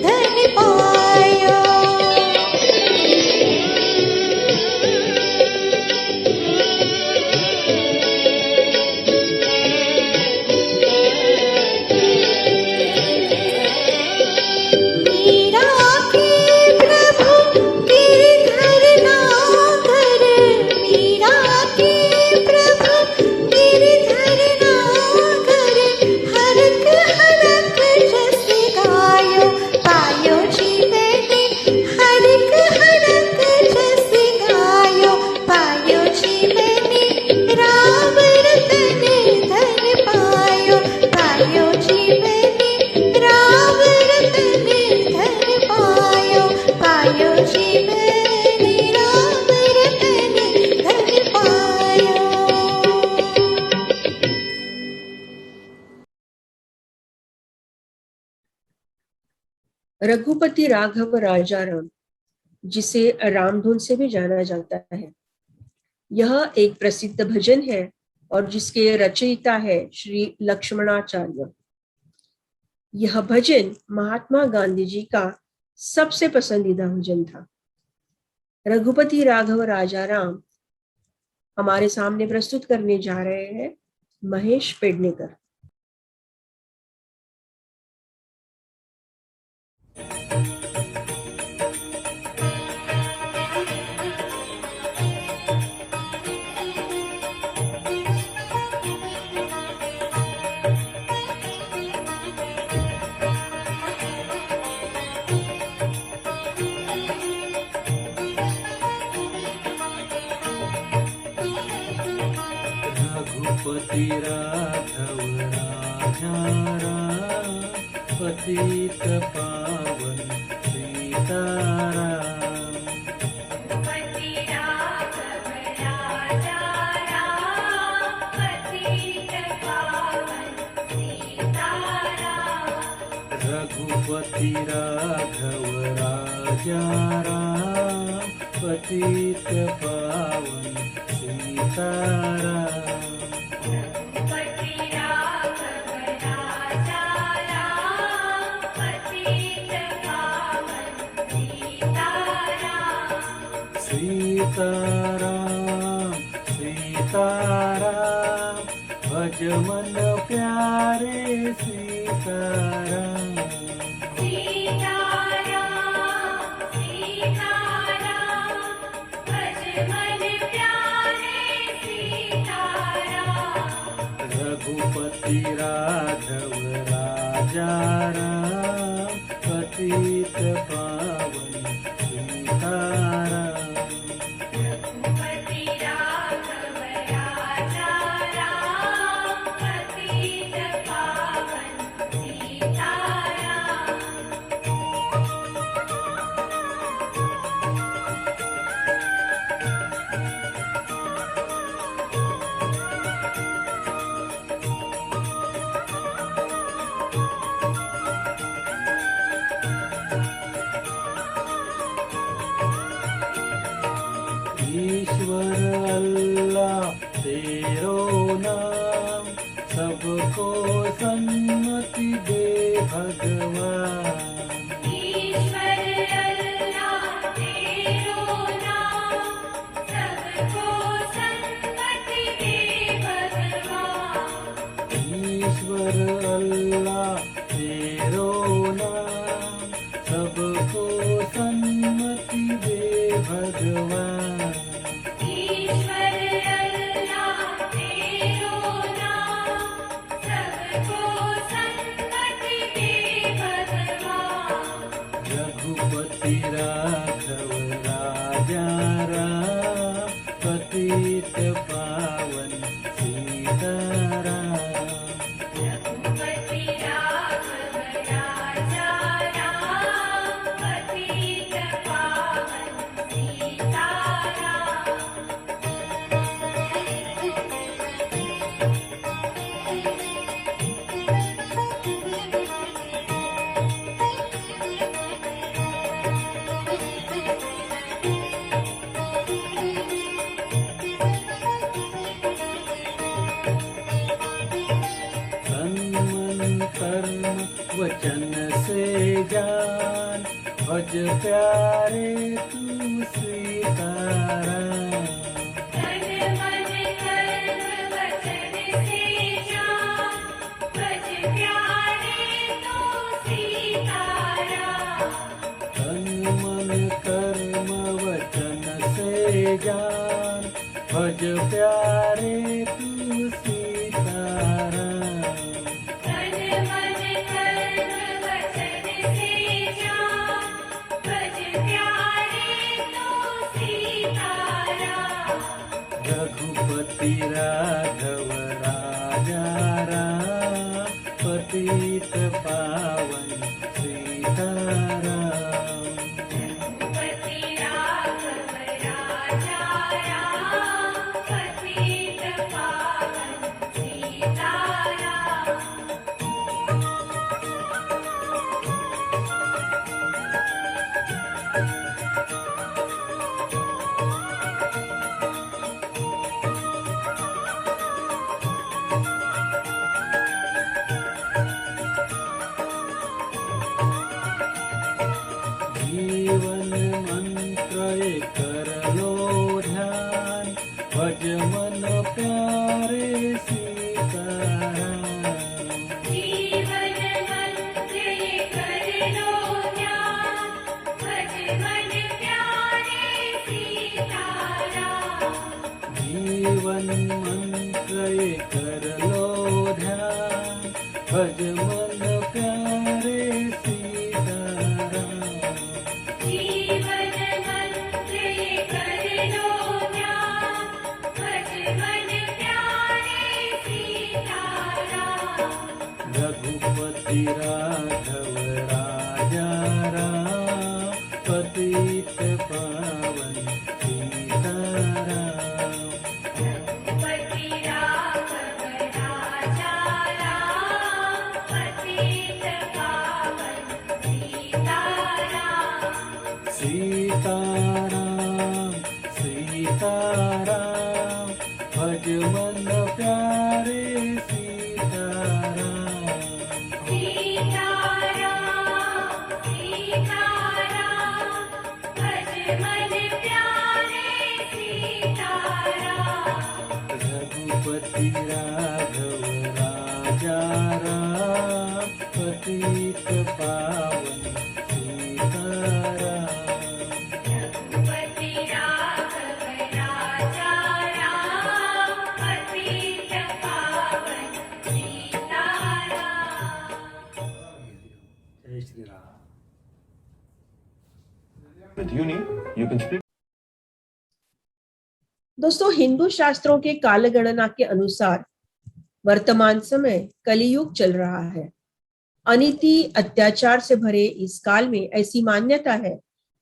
धन पायो। मीरा के प्रभु गिरधर नागर, मीरा के प्रभु गिरधर नागर, हरक हरक जस गायो पायो जी मैंने, हरक हरक जस गायो पायो जी मैंने, राम रतन धन पायो पायो जी मैंने, राम रतन धन पायो पायो जी मैंने, राम रतन धन पायो। रघुपति राघव राजा राम, जिसे रामधुन से भी जाना जाता है, यह एक प्रसिद्ध भजन है और जिसके रचयिता है श्री लक्ष्मणाचार्य। यह भजन महात्मा गांधी जी का सबसे पसंदीदा भजन था। रघुपति राघव राजा राम हमारे सामने प्रस्तुत करने जा रहे हैं महेश पेडनेकर। रघुपति राघव राजा राम, पतित पावन सीताराम। रघुपति राघव राजा राम, पतित पावन सीताराम। सीताराम सीताराम, भज मन प्यारे सीताराम। रघुपति राघव राजा राम, पतित पावन सीताराम। ईश्वर अल्लाह तेरो नाम, सबको सन्मति दे भगवान। ईश्वर कर्म वचन से जान भज प्यारे तू सीताराम तन मन कर्म वचन से जान भज प्यारे तू सीताराम तन मन कर्म वचन से जान भज प्यारे तू सीताराम तन मन कर्म वचन से जान भज प्यारे तू सीताराम रघुपति राघव राजा राम पतित पावन सीताराम पति राघव राजा राम पतित पावन सीताराम जीवन मंत्र कर लो ध्यान भज मन प्यारे सीताराम जीवन मंत्र ये कर लो ध्यान भज मन प्यारे सीताराम जीवन मंत्र कर लो ध्यान भज मन प्यारे सीताराम जीवन मंत्र ये कर लो ध्यान भज मन प्यारे सीताराम रघुपति राघव राजा राम पतित पावन सीताराम पति राघव राजा राम पतित पावन सीताराम सीताराम सीताराम भज मन प्यारे सीताराम सीताराम सीताराम भज मन प्यारे सीताराम रघुपति राघव राजा राम पतित पावन सीताराम पति राघव राजा राम पतित पावन सीताराम जय Shri Ram With uni, you can split दोस्तों, हिंदू शास्त्रों के काल गणना के अनुसार वर्तमान समय कलियुग चल रहा है। अनीति अत्याचार से भरे इस काल में ऐसी मान्यता है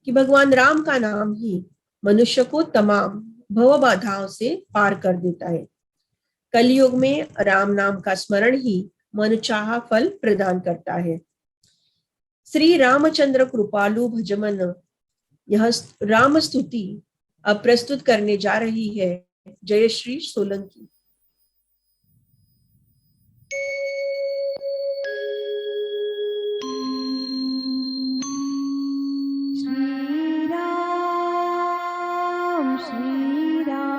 कि भगवान राम का नाम ही मनुष्य को तमाम भव बाधाओं से पार कर देता है। कलयुग में राम नाम का स्मरण ही मनचाहा फल प्रदान करता है। श्री रामचंद्र कृपालु भजमन यह राम स्तुति अब प्रस्तुत करने जा रही है जयश्री सोलंकी। श्री राम श्री राम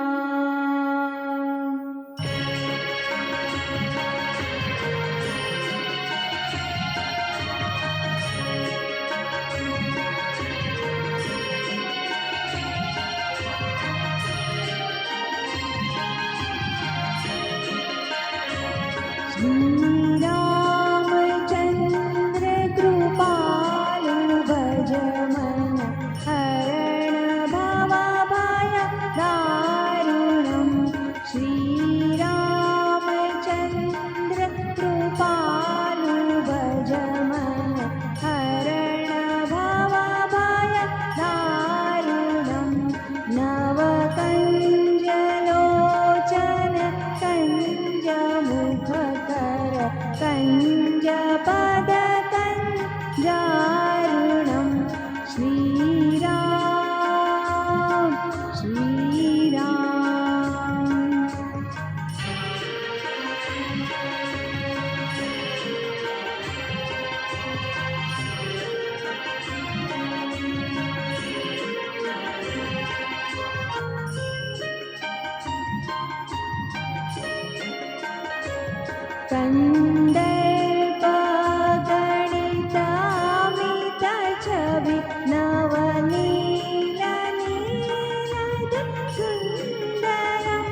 कन्दर्पगणितामितछवि नवनीलनीलदसुन्दरं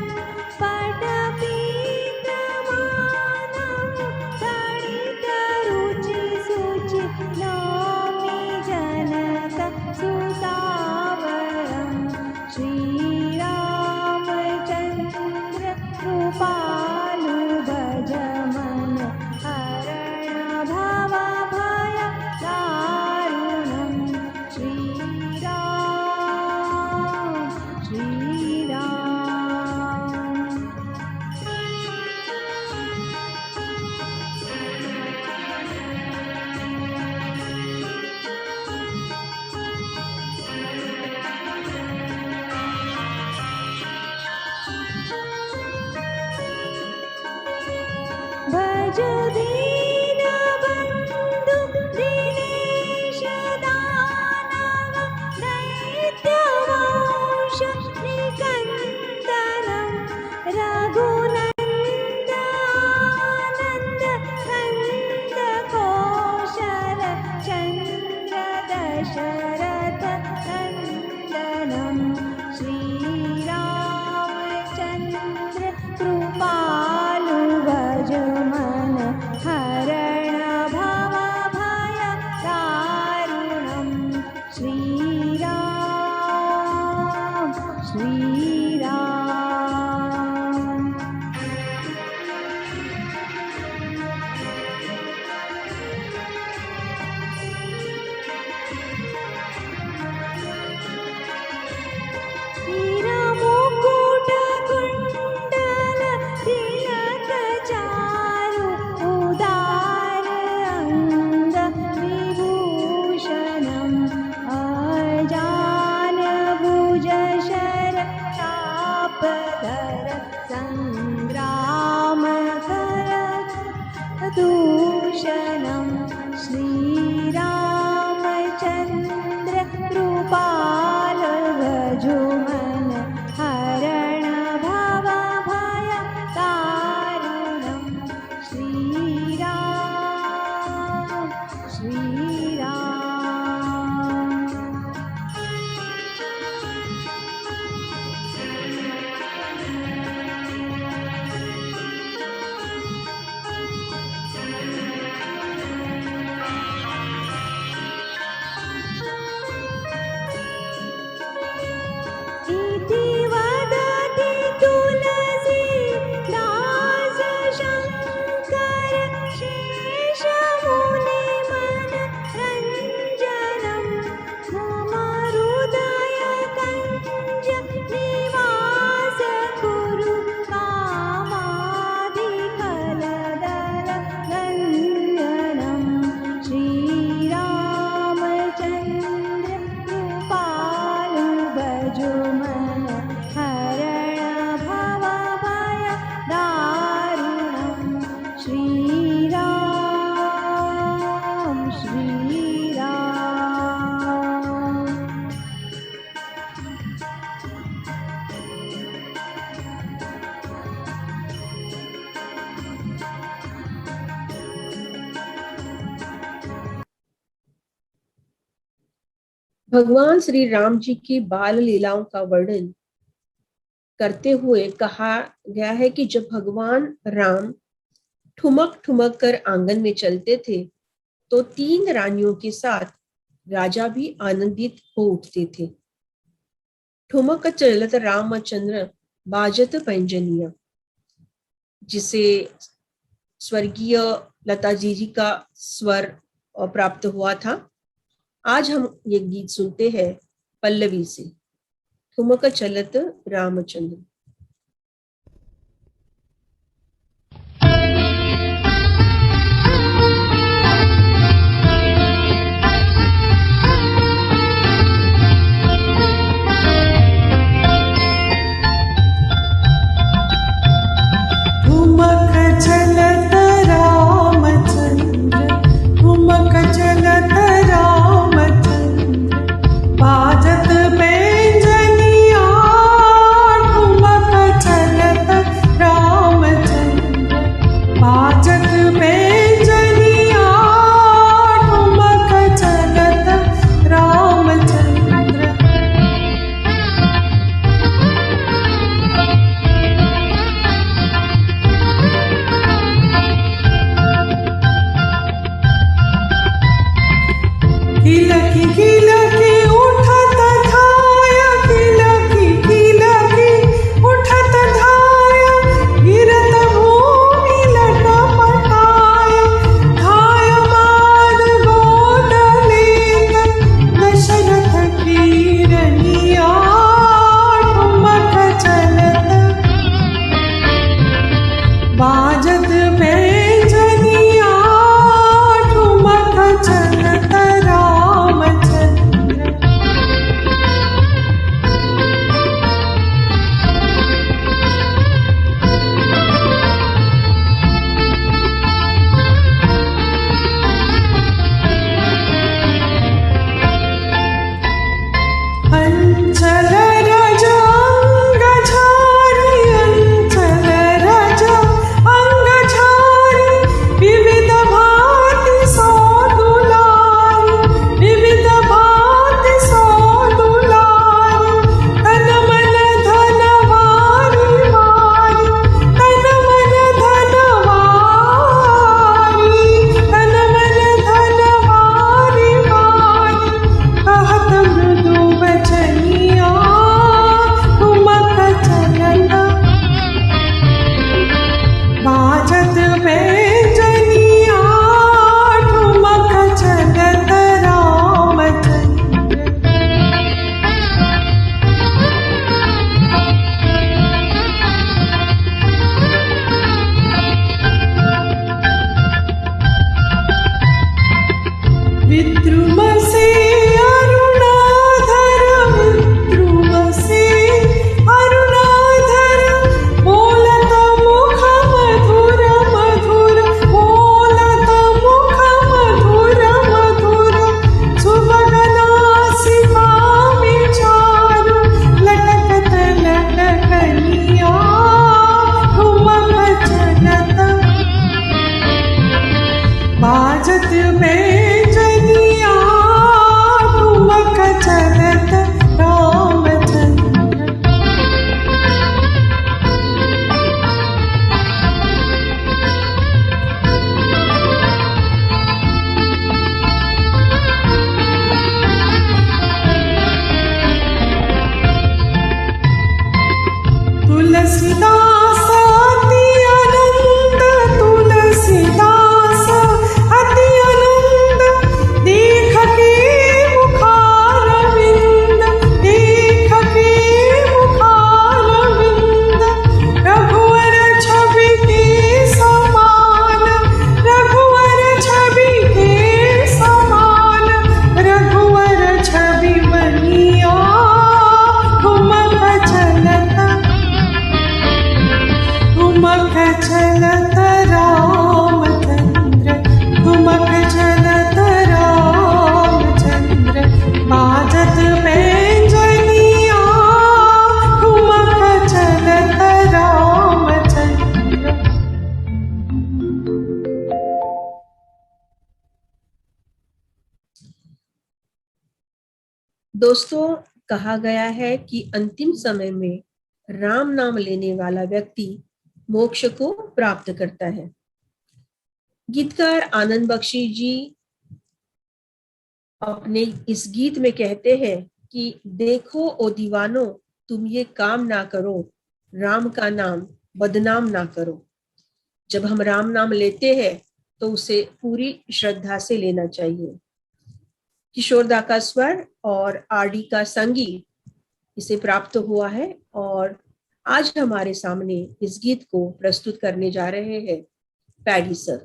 पटपीतमानं गणितरुचिसुचि नौमि जनकसुतावरं श्रीरामचन्द्र कृपालु भज मन हरण भवभय दारुणं श्रीराम श्रीराम। भज दीनबन्धु दिनेश दानव दैत्यवंश निकन्दनं रघुनन्द आनन्द कन्द कौशल चन्द्र दशरथ नन्दनं श्रीरामचन्द्र कृपालु भज मन हरण भवभय दारुणं श्रीराम श्रीराम। हिरमुकुटकुण्डल तिलक चारु उदार अङ्ग विभूषणम् अजान भुज शर चापधर सङ्ग्रामकर दूषणं श्रीरामचन्द्र कृपाल भजो मन हरण भवभय दारुणं श्रीराम श्रीराम। इति वदति तुलसीदास शङ्कर शेषमुनिमनरञ्जनं मम हृदय कञ्ज निवास कुरु कामादिकलदलनन्दनं श्रीरामचन्द्र कृपालु भजो मन हरण भवभय दारुणं श्रीराम श्रीराम। भगवान श्री राम जी की बाल लीलाओं का वर्णन करते हुए कहा गया है कि जब भगवान राम ठुमक ठुमक कर आंगन में चलते थे तो 3 रानियों के साथ राजा भी आनंदित हो उठते थे। ठुमक चलत रामचंद्र बाजत पैंजनिया, जिसे स्वर्गीय लता जी का स्वर प्राप्त हुआ था। आज हम ये गीत सुनते हैं पल्लवी से। ठुमक चलत रामचंद्र। ठुमक चलत रामचंद्र, ठुमक चलत रामचंद्र, बाजत पैंजनिया ठुमक किलकी उठत धाया किलकी उठत धाया गिरत भूमि लटपटाय धाय माद गोद लेत दशरथ की रनिया ठुमक चलत बाजत पैंजनिया ठुमक चलत रामचंद्र अंचल राजा अंग झारी अंचल राजा अंग झारी विविध भांति सो दुलारी विविध भांति सो दुलारी तन मन धन वारी वारी तन मन धन वारी तन मन धन वारी वारी कहत मृदु बचनिया ठुमक चलत बाजत पैंजनिया ठुमक चलत रामचंद्र विद्रुम से अरुणाधर विद्रुम से अरुणाधर बोलत मुख मधुर मधुर बोलत मुख मधुर मधुर सुभगनासिका विचारु लटकत लटकनिया ठुमक चलत बाजत पैंजनिया ठुमक चलत रामचंद्र तुलसीदास अति आनंद तुलसीदास अति आनंद देख के मुखार विंद देख के मुखार विंद रघुवर छवि के समान रघुवर छवि के समान रघुवर छवि बनिया ठुमक चलत ठुमक चलत रामचंद्र ठुमक चलत रामचंद्र बाजत पैंजनिया ठुमक चलत रामचंद्र दोस्तों, कहा गया है कि अंतिम समय में राम नाम लेने वाला व्यक्ति मोक्ष को प्राप्त करता है। गीतकार आनंद बख्शी जी अपने इस गीत में कहते हैं कि देखो ओ दीवानो, तुम ये काम ना करो, राम का नाम बदनाम ना करो। जब हम राम नाम लेते हैं तो उसे पूरी श्रद्धा से लेना चाहिए। किशोरदा का स्वर और आरडी का संगीत इसे प्राप्त हुआ है और आज हमारे सामने इस गीत को प्रस्तुत करने जा रहे हैं पैडी सर।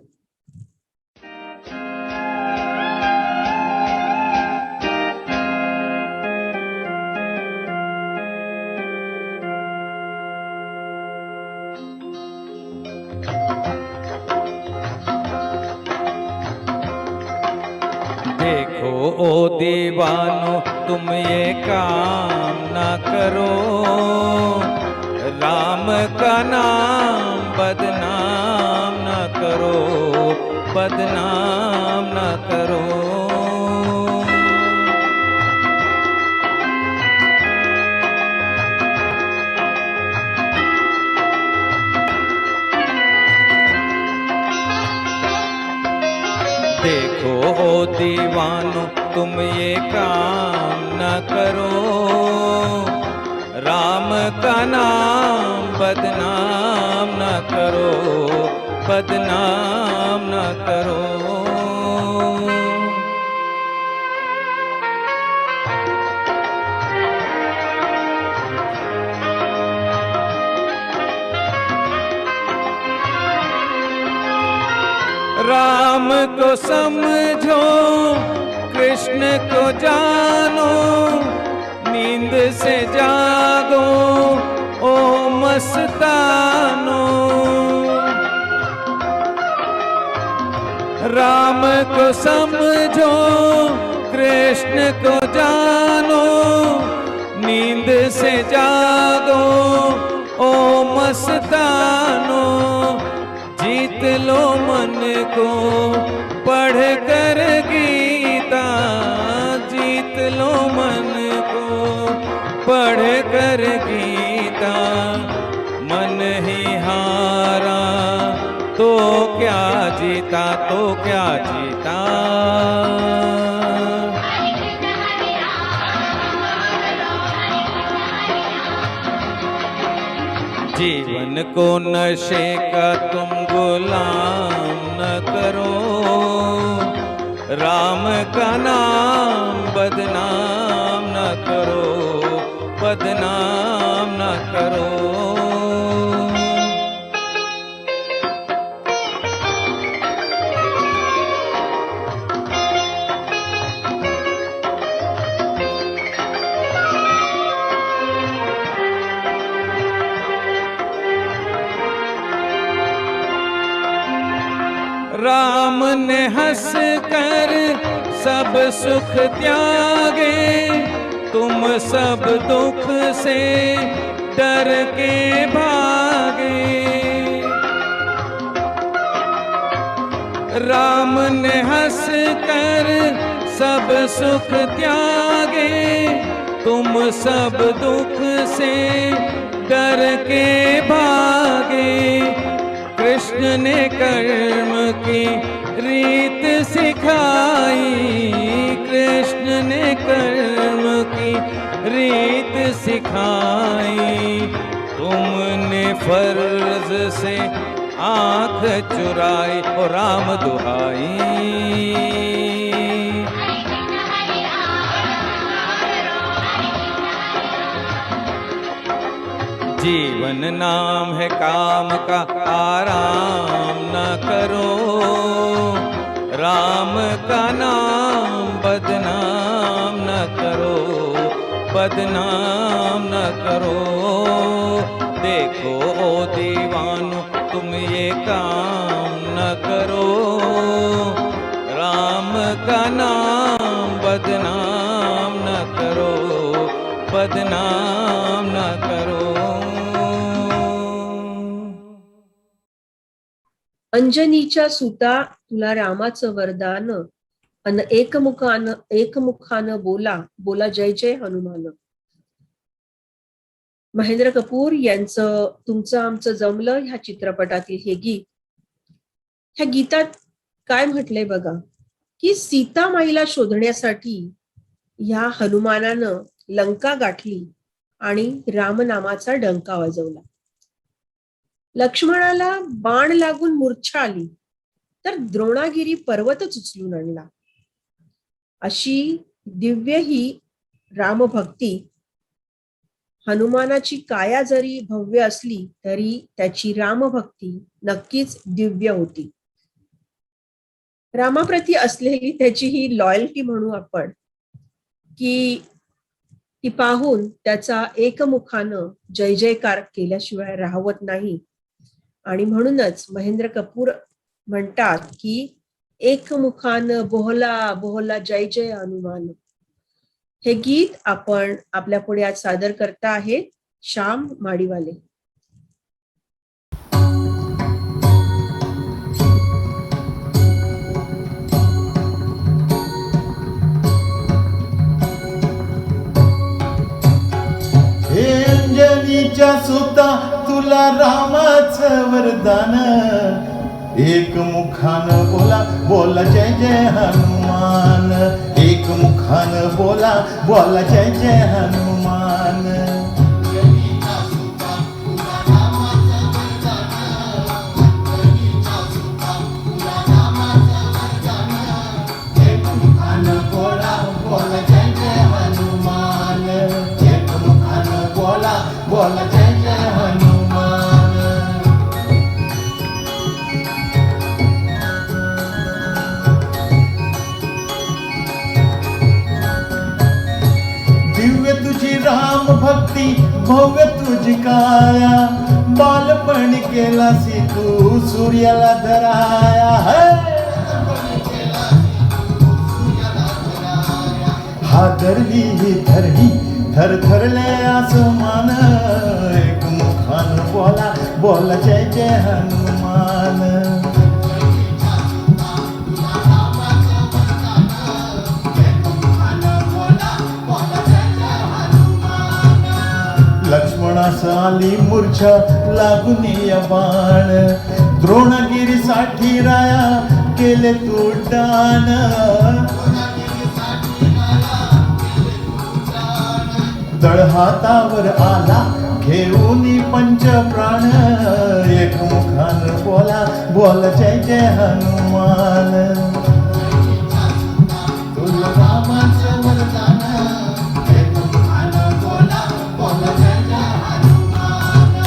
देखो ओ दीवानो, तुम ये काम ना करो, राम का नाम बदनाम ना करो, बदनाम ना करो। देखो ओ दीवानो तुम ये काम न करो, राम का नाम बदनाम न करो, बदनाम न करो। राम को समझो, कृष्ण को जानो, नींद से जागो ओ मस्तानो। राम को समझो, कृष्ण को जानो, नींद से जागो ओ मस्तानो। जीत लो मन को पढ़ कर गीता, जीत लो मन को पढ़ कर गीता। मन ही हारा तो क्या जीता, तो क्या जीता। जीवन को नशे का तुम गुलाम न करो, राम का नाम बदनाम न करो, बदनाम न करो। राम ने हंस कर सब सुख त्यागे, तुम सब दुख से डर के भागे। राम ने हंस कर सब सुख त्यागे, तुम सब दुख से डर के भागे। कृष्ण ने कर्म की रीत सिखाई, कृष्ण ने कर्म की रीत सिखाई। तुमने फर्ज से आँख चुराई और राम दुहाई। जीवन नाम है काम का, आराम न करो, राम का नाम बदनाम न करो, बदनाम न करो। देखो ओ दीवानो तुम ये काम न करो, राम का नाम बदनाम न करो, बदनाम न करो। अंजनीच्या सुता तुला रामाचं वरदान, अन एकमुखानं बोला बोला जय जय हनुमान. महेंद्र कपूर यांचं तुमचं आमचं जमलं ह्या चित्रपटातील हे गीत. ह्या गीतात काय म्हटलंय बघा, की सीतामाईला शोधण्यासाठी ह्या हनुमानानं लंका गाठली आणि रामनामाचा डंका वाजवला. लक्ष्मणाला बाण लागून मूर्छा आली तर द्रोणागिरी पर्वतच उचलून आणला. अशी दिव्य ही रामभक्ती. हनुमानाची काया जरी भव्य असली तरी त्याची रामभक्ती नक्कीच दिव्य होती. रामाप्रती असलेली त्याची ही लॉयल्टी म्हणू आपण, की ती पाहून त्याचा एकमुखानं जय जयकार केल्याशिवाय राहवत नाही. आणि म्हणूनच महेंद्र कपूर म्हणतात की एकमुखानं बोहला बोहला जय जय हनुमान. हे गीत आपण आपल्या पुढे आज सादर करता आहेत श्याम माडीवाले. हे अंजनीच्या सुता तुला रामाचं वरदान, एक मुखानं बोला बोला जय जय हनुमान. बोला बोला जय जय हनुमान बोला बोला जय जय हनुमान एक मुखान बोला बोला जय जय हनुमान दिव्य तुझी राम भक्ती भव्य तुझी काया बालपण केलासी तू सूर्याला धराया है हादरली ही धरणी थरथरले आसमान एक मुखान बोला बोला जय जय हनुमान लक्ष्मणास आली मूर्छा लागून या बाण द्रोणगिरीसाठी राया केले तू दान तळ हातावर आला घेऊन पंच प्राण एक मुखान बोला बोला जय जय हनुमान तुला रामाचं वरदान एक मुखान बोला बोला जय जय हनुमान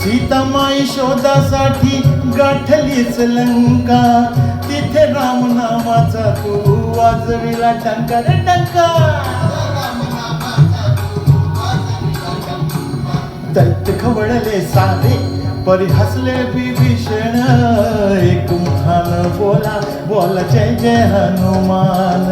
सीतामाई शोधासाठी गाठलीच लंका तिथे राम नामाचा तू वाजविला टंका रे टंका दैत्य खवळले सारे परी हसले विभीषण एक मुखान बोला बोला जय जय हनुमान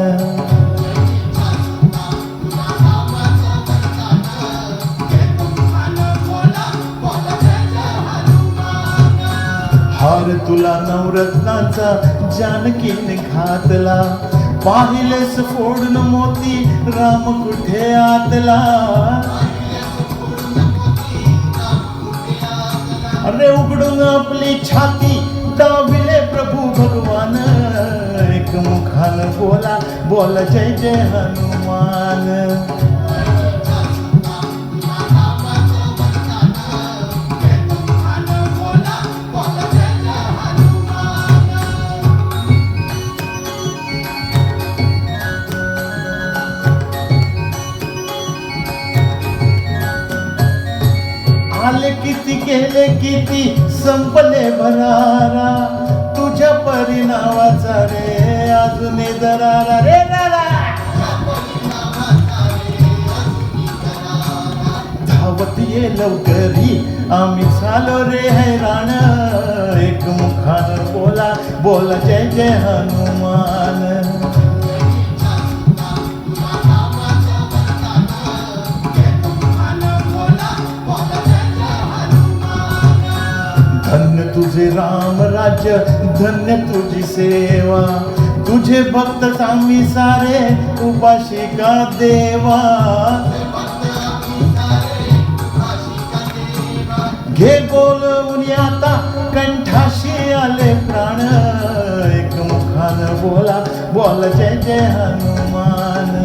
हार तुला नवरत्नाचा जानकीने घातला पाहिलेस फोडून मोती राम कुठे आतला अरे उघडून आपली छाती दाविले प्रभू भगवान एक मुखान बोला बोला जय जय हनुमान आले किती गेले किती संपले भरारा तुझ्या परिणामाचा रे अजून दरारा रे दारा धावत ये लवकरी आम्ही झालो रे हैराण एक मुखान बोला बोला जय जय हनुमान धन्य तुझे राम राज्य धन्य तुझी सेवा तुझे भक्त आम्ही सारे उपाशिका देवा घे बोलवून आता कंठाशी आले प्राण एक मुखान बोला बोला जय जय हनुमान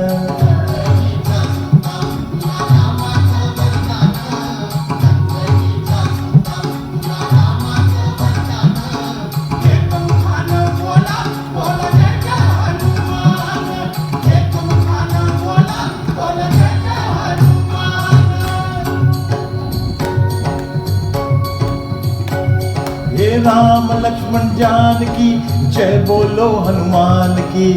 राम लक्ष्मण जानकी जय बोलो हनुमान की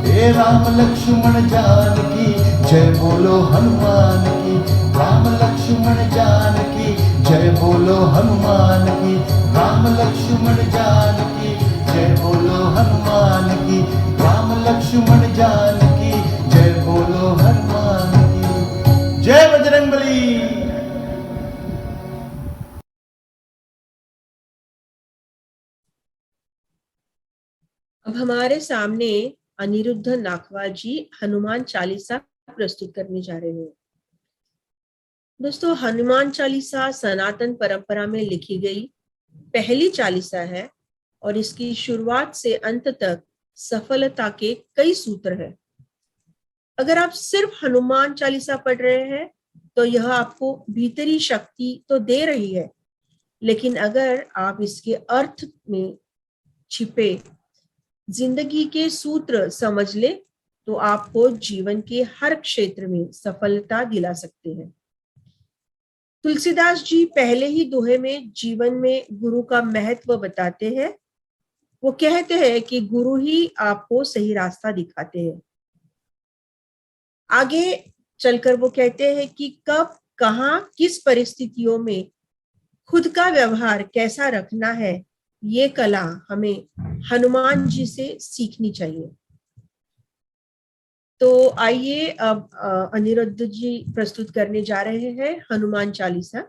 हे राम लक्ष्मण जानकी जय बोलो हनुमान की राम लक्ष्मण जानकी जय बोलो हनुमान की राम लक्ष्मण जानकी जय बोलो हनुमान की राम लक्ष्मण जानकी जय बोलो हनुमान की जय बजरंगबली। अब हमारे सामने अनिरुद्ध नाखवा जी हनुमान चालीसा प्रस्तुत करने जा रहे हैं। दोस्तों, हनुमान चालीसा सनातन परंपरा में लिखी गई पहली चालीसा है और इसकी शुरुआत से अंत तक सफलता के कई सूत्र हैं। अगर आप सिर्फ हनुमान चालीसा पढ़ रहे हैं तो यह आपको भीतरी शक्ति तो दे रही है, लेकिन अगर आप इसके अर्थ में छिपे जिंदगी के सूत्र समझ ले तो आपको जीवन के हर क्षेत्र में सफलता दिला सकते हैं। तुलसीदास जी पहले ही दोहे में जीवन में गुरु का महत्व बताते हैं। वो कहते हैं कि गुरु ही आपको सही रास्ता दिखाते हैं। आगे चलकर वो कहते हैं कि कब, कहाँ, किस परिस्थितियों में खुद का व्यवहार कैसा रखना है, ये कला हमें हनुमान जी से सीखनी चाहिए। तो आइए अब अनिरुद्ध जी प्रस्तुत करने जा रहे हैं हनुमान चालीसा।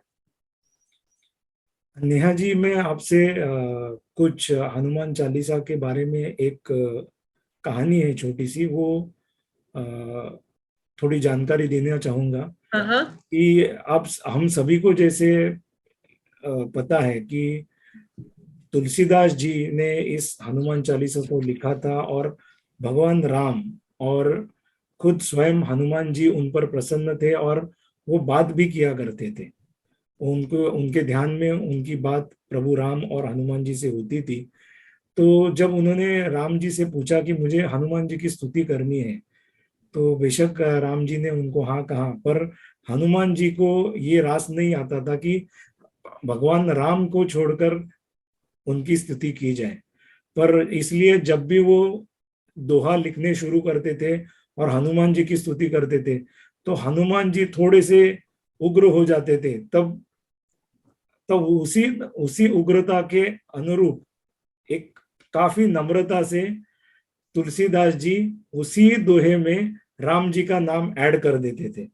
नेहा जी, मैं आपसे कुछ हनुमान चालीसा के बारे में एक कहानी है छोटी सी, वो थोड़ी जानकारी देना चाहूंगा कि आप हम सभी को जैसे पता है कि तुलसीदास जी ने इस हनुमान चालीसा को लिखा था और भगवान राम और खुद स्वयं हनुमान जी उन पर प्रसन्न थे और वो बात भी किया करते थे। उनको उनके ध्यान में उनकी बात प्रभु राम और हनुमान जी से होती थी। तो जब उन्होंने राम जी से पूछा कि मुझे हनुमान जी की स्तुति करनी है, तो बेशक राम जी ने उनको हाँ कहा, पर हनुमान जी को ये रास नहीं आता था कि भगवान राम को छोड़कर उनकी स्तुति की जाए। पर इसलिए जब भी वो दोहा लिखने शुरू करते थे और हनुमान जी की स्तुति करते थे तो हनुमान जी थोड़े से उग्र हो जाते थे। तब उसी उग्रता के अनुरूप एक काफी नम्रता से तुलसीदास जी उसी दोहे में राम जी का नाम ऐड कर देते थे।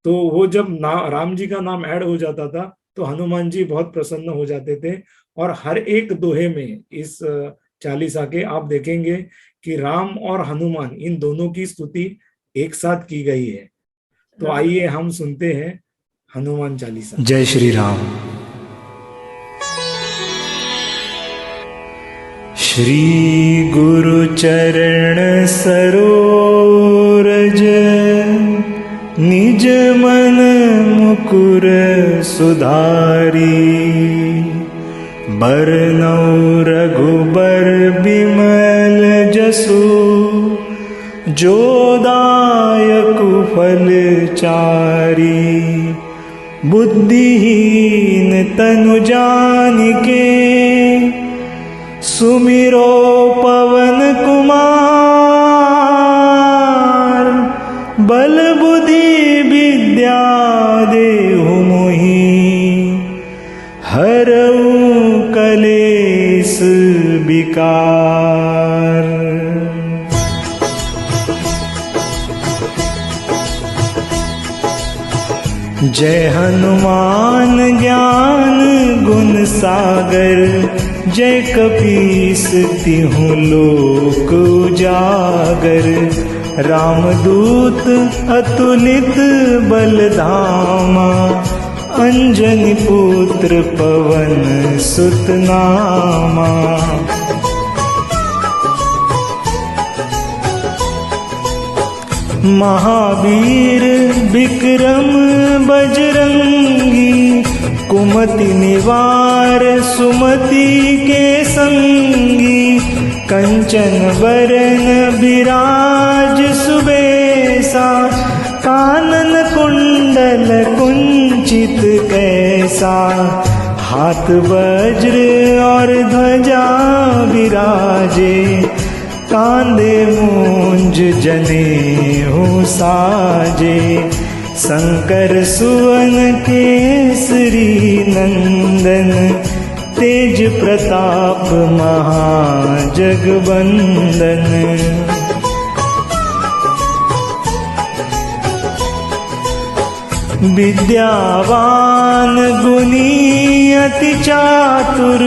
तो वो जब राम जी का नाम ऐड हो जाता था तो हनुमान जी बहुत प्रसन्न हो जाते थे। और हर एक दोहे में इस चालीसा के आप देखेंगे कि राम और हनुमान इन दोनों की स्तुति एक साथ की गई है। तो आइए हम सुनते हैं हनुमान चालीसा। जय श्री राम। श्री गुरु चरण सरोरज निज मन मुकुर सुधारी, बरनौ रघुबर बिमल जसु, जो दायक फल चारी। बुद्धिहीन तनु जानिके, सुमिरो पवन कुमार। बल बुद्धि विद्या देहु मोहि, हरऊ कलेस विकार। जय हनुमान ज्ञान गुण सागर, जय कपीस तिहुँ लोक उजागर। रामदूत अतुलित बल धामा, अंजनी पुत्र पवन सुत नामा। महावीर विक्रम बजरंगी, कुमति निवार सुमति के संगी। कंचन बरन विराज सुबेसा, कानन कुंडल कुंचित कैसा। हाथ वज्र और ध्वजा विराजे, कांधे मूंज जनेऊ साजे। शंकर सुवन केसरी नंदन, तेज प्रताप महाजगवंदन। विद्यावान गुणी अति चातुर,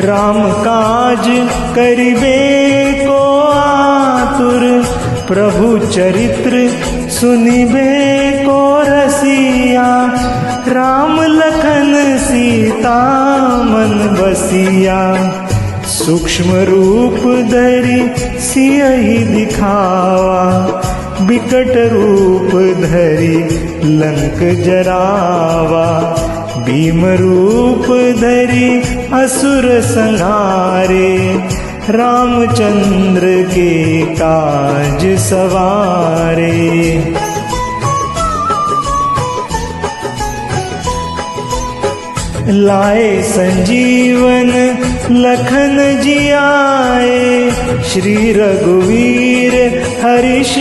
राम काज करिबे को आतुर। प्रभु चरित्र सुनिबे को रसिया, राम लखन सीता मन बसिया। सूक्ष्म रूप धरि सियहि दिखावा, बिकट रूप धरि लंक जरावा। भीम रूप धरि असुर संहारे, रामचंद्र के काज सवारे। लाए संजीवन लखन जियाए, श्री रघुवीर हर्ष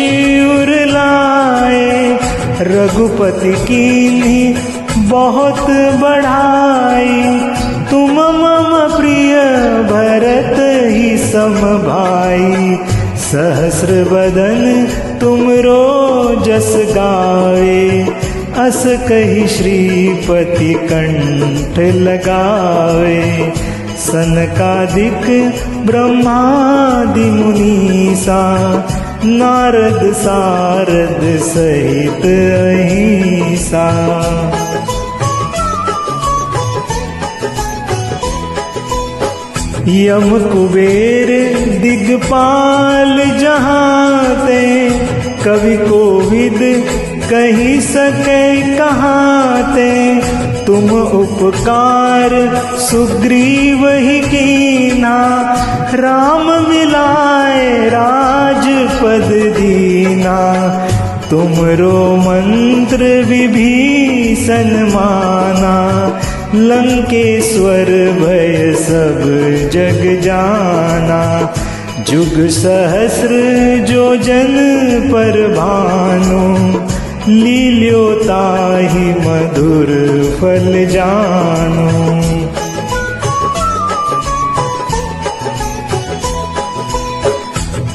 उर लाए। रघुपति कीन्ही बहुत बढ़ाई, तुम मम प्रिय भरत ही सम भाई। सहस्र बदन तुमरो जस गावे, अस कही श्रीपति कंठ लगावे। सनकादिक ब्रह्मादि मुनीसा, नारद सारद सहित अहिंसा। यम कुबेर दिगपाल जहाते, कवि कोविद कही सके कहाते। तुम उपकार सुग्रीव ही कीना, राम मिलाए राजपद दीना। तुमरो मंत्र विभीषण माना, लंकेश्वर भय सब जग जाना। जुग सहस्र जो जन पर भानु, लील्यो ताहि मधुर फल जानु।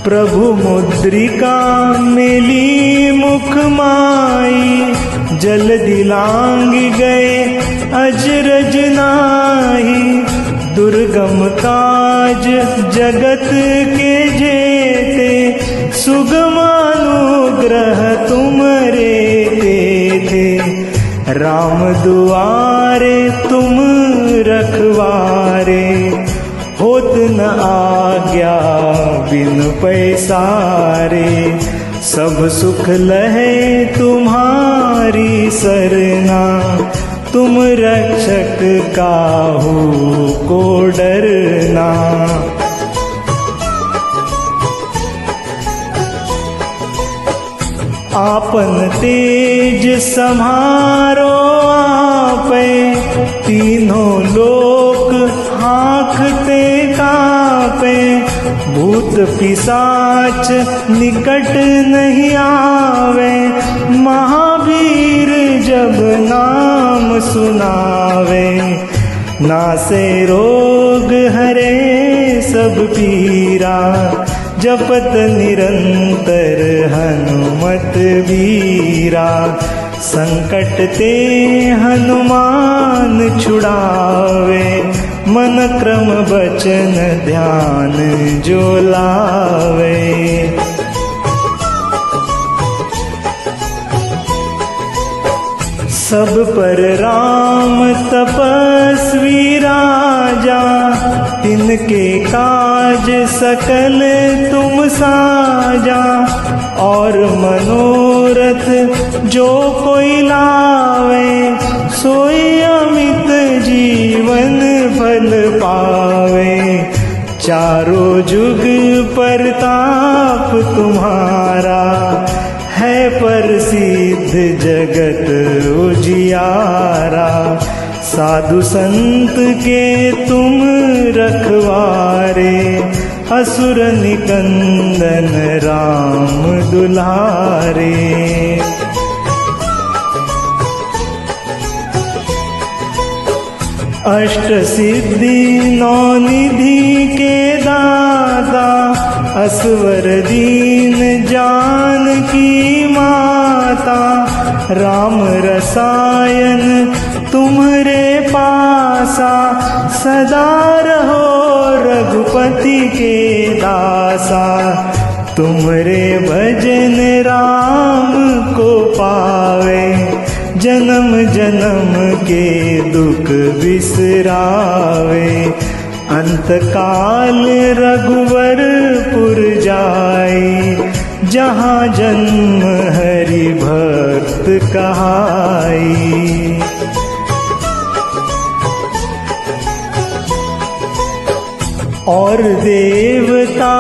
प्रभु मुद्रिका मेली मुख माई, जल दिलांग गए अजरज नाही। दुर्गम काज जगत के जेते, सुगम अनुग्रह तुमरे थे। राम दुआरे तुम रखवारे, होत न आज्ञा बिन पैसारे। सब सुख लहे तुम्हारी सरना, तुम रक्षक काहू को डरना। आपन तेज समारो आपे, तीनों लोक हाँकते कापे। भूत पिशाच निकट नहीं आवे, महावीर जब नाम सुनावे। नासे रोग हरे सब पीरा, जपत निरंतर हनुमत बीरा। संकट ते हनुमान छुड़ावे, मन क्रम बचन ध्यान जो लावे। सब पर राम तपस्वी राजा, तिनके काज सकल तुम साजा। और मनोरथ जो कोई लावे, सोई अमित जीवन फल पावे। चारों जुग परताप तुम्हारा, है प्रसिद्ध जगत उजियारा। साधु संत के तुम रखवारे, असुर निकंदन राम दुलारे। अष्ट सिद्धि नौ निधि के दाता, असवर दीन जानकी माता। राम रसायन तुम्हरे पासा, सदा रहो रघुपति के दासा। तुमरे भजन राम को पावे, जन्म जन्म के दुख बिसरावे। अंतकाल रघुवरपुर जाई, जहाँ जन्म हरि भक्त कहाई। और देवता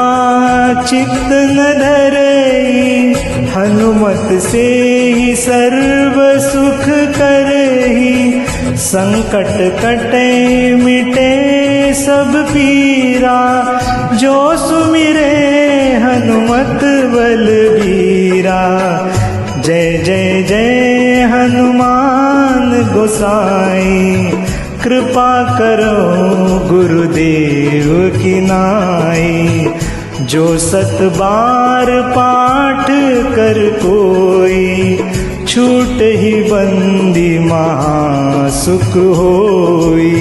चित्त न धरई, हनुमत से ही सर्व सुख करही। संकट कटे मिटे सब पीरा, जो सुमिरे हनुमत बलबीरा। जय जय जय हनुमान गोसाई, कृपा करो गुरुदेव की नाई। जो 7 बार पाठ कर कोई, छूट ही बंदी महासुख होई।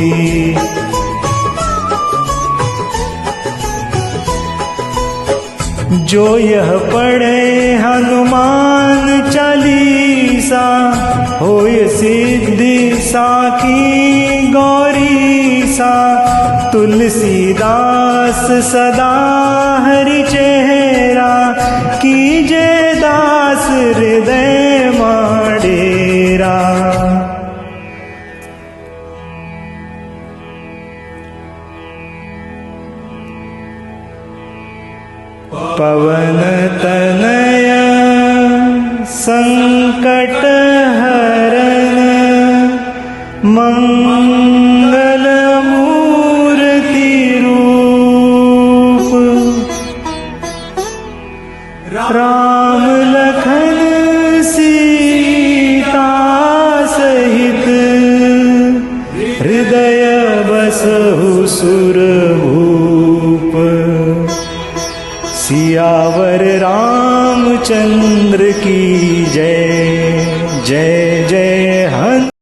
जो यह पढ़े हनुमान चालीसा, होय सिद्धि साखी गौरी सा। तुलसीदास सदा हरि चेहरा, कीजे दास हृदय माडेरा। पवन तनय संकट हरन, मंगल मूर्ति रूप। राम लखन सीता सहित, हृदय बसहु सुरभूप। सियावर रामचंद्र की जय, जय जय हनुमान।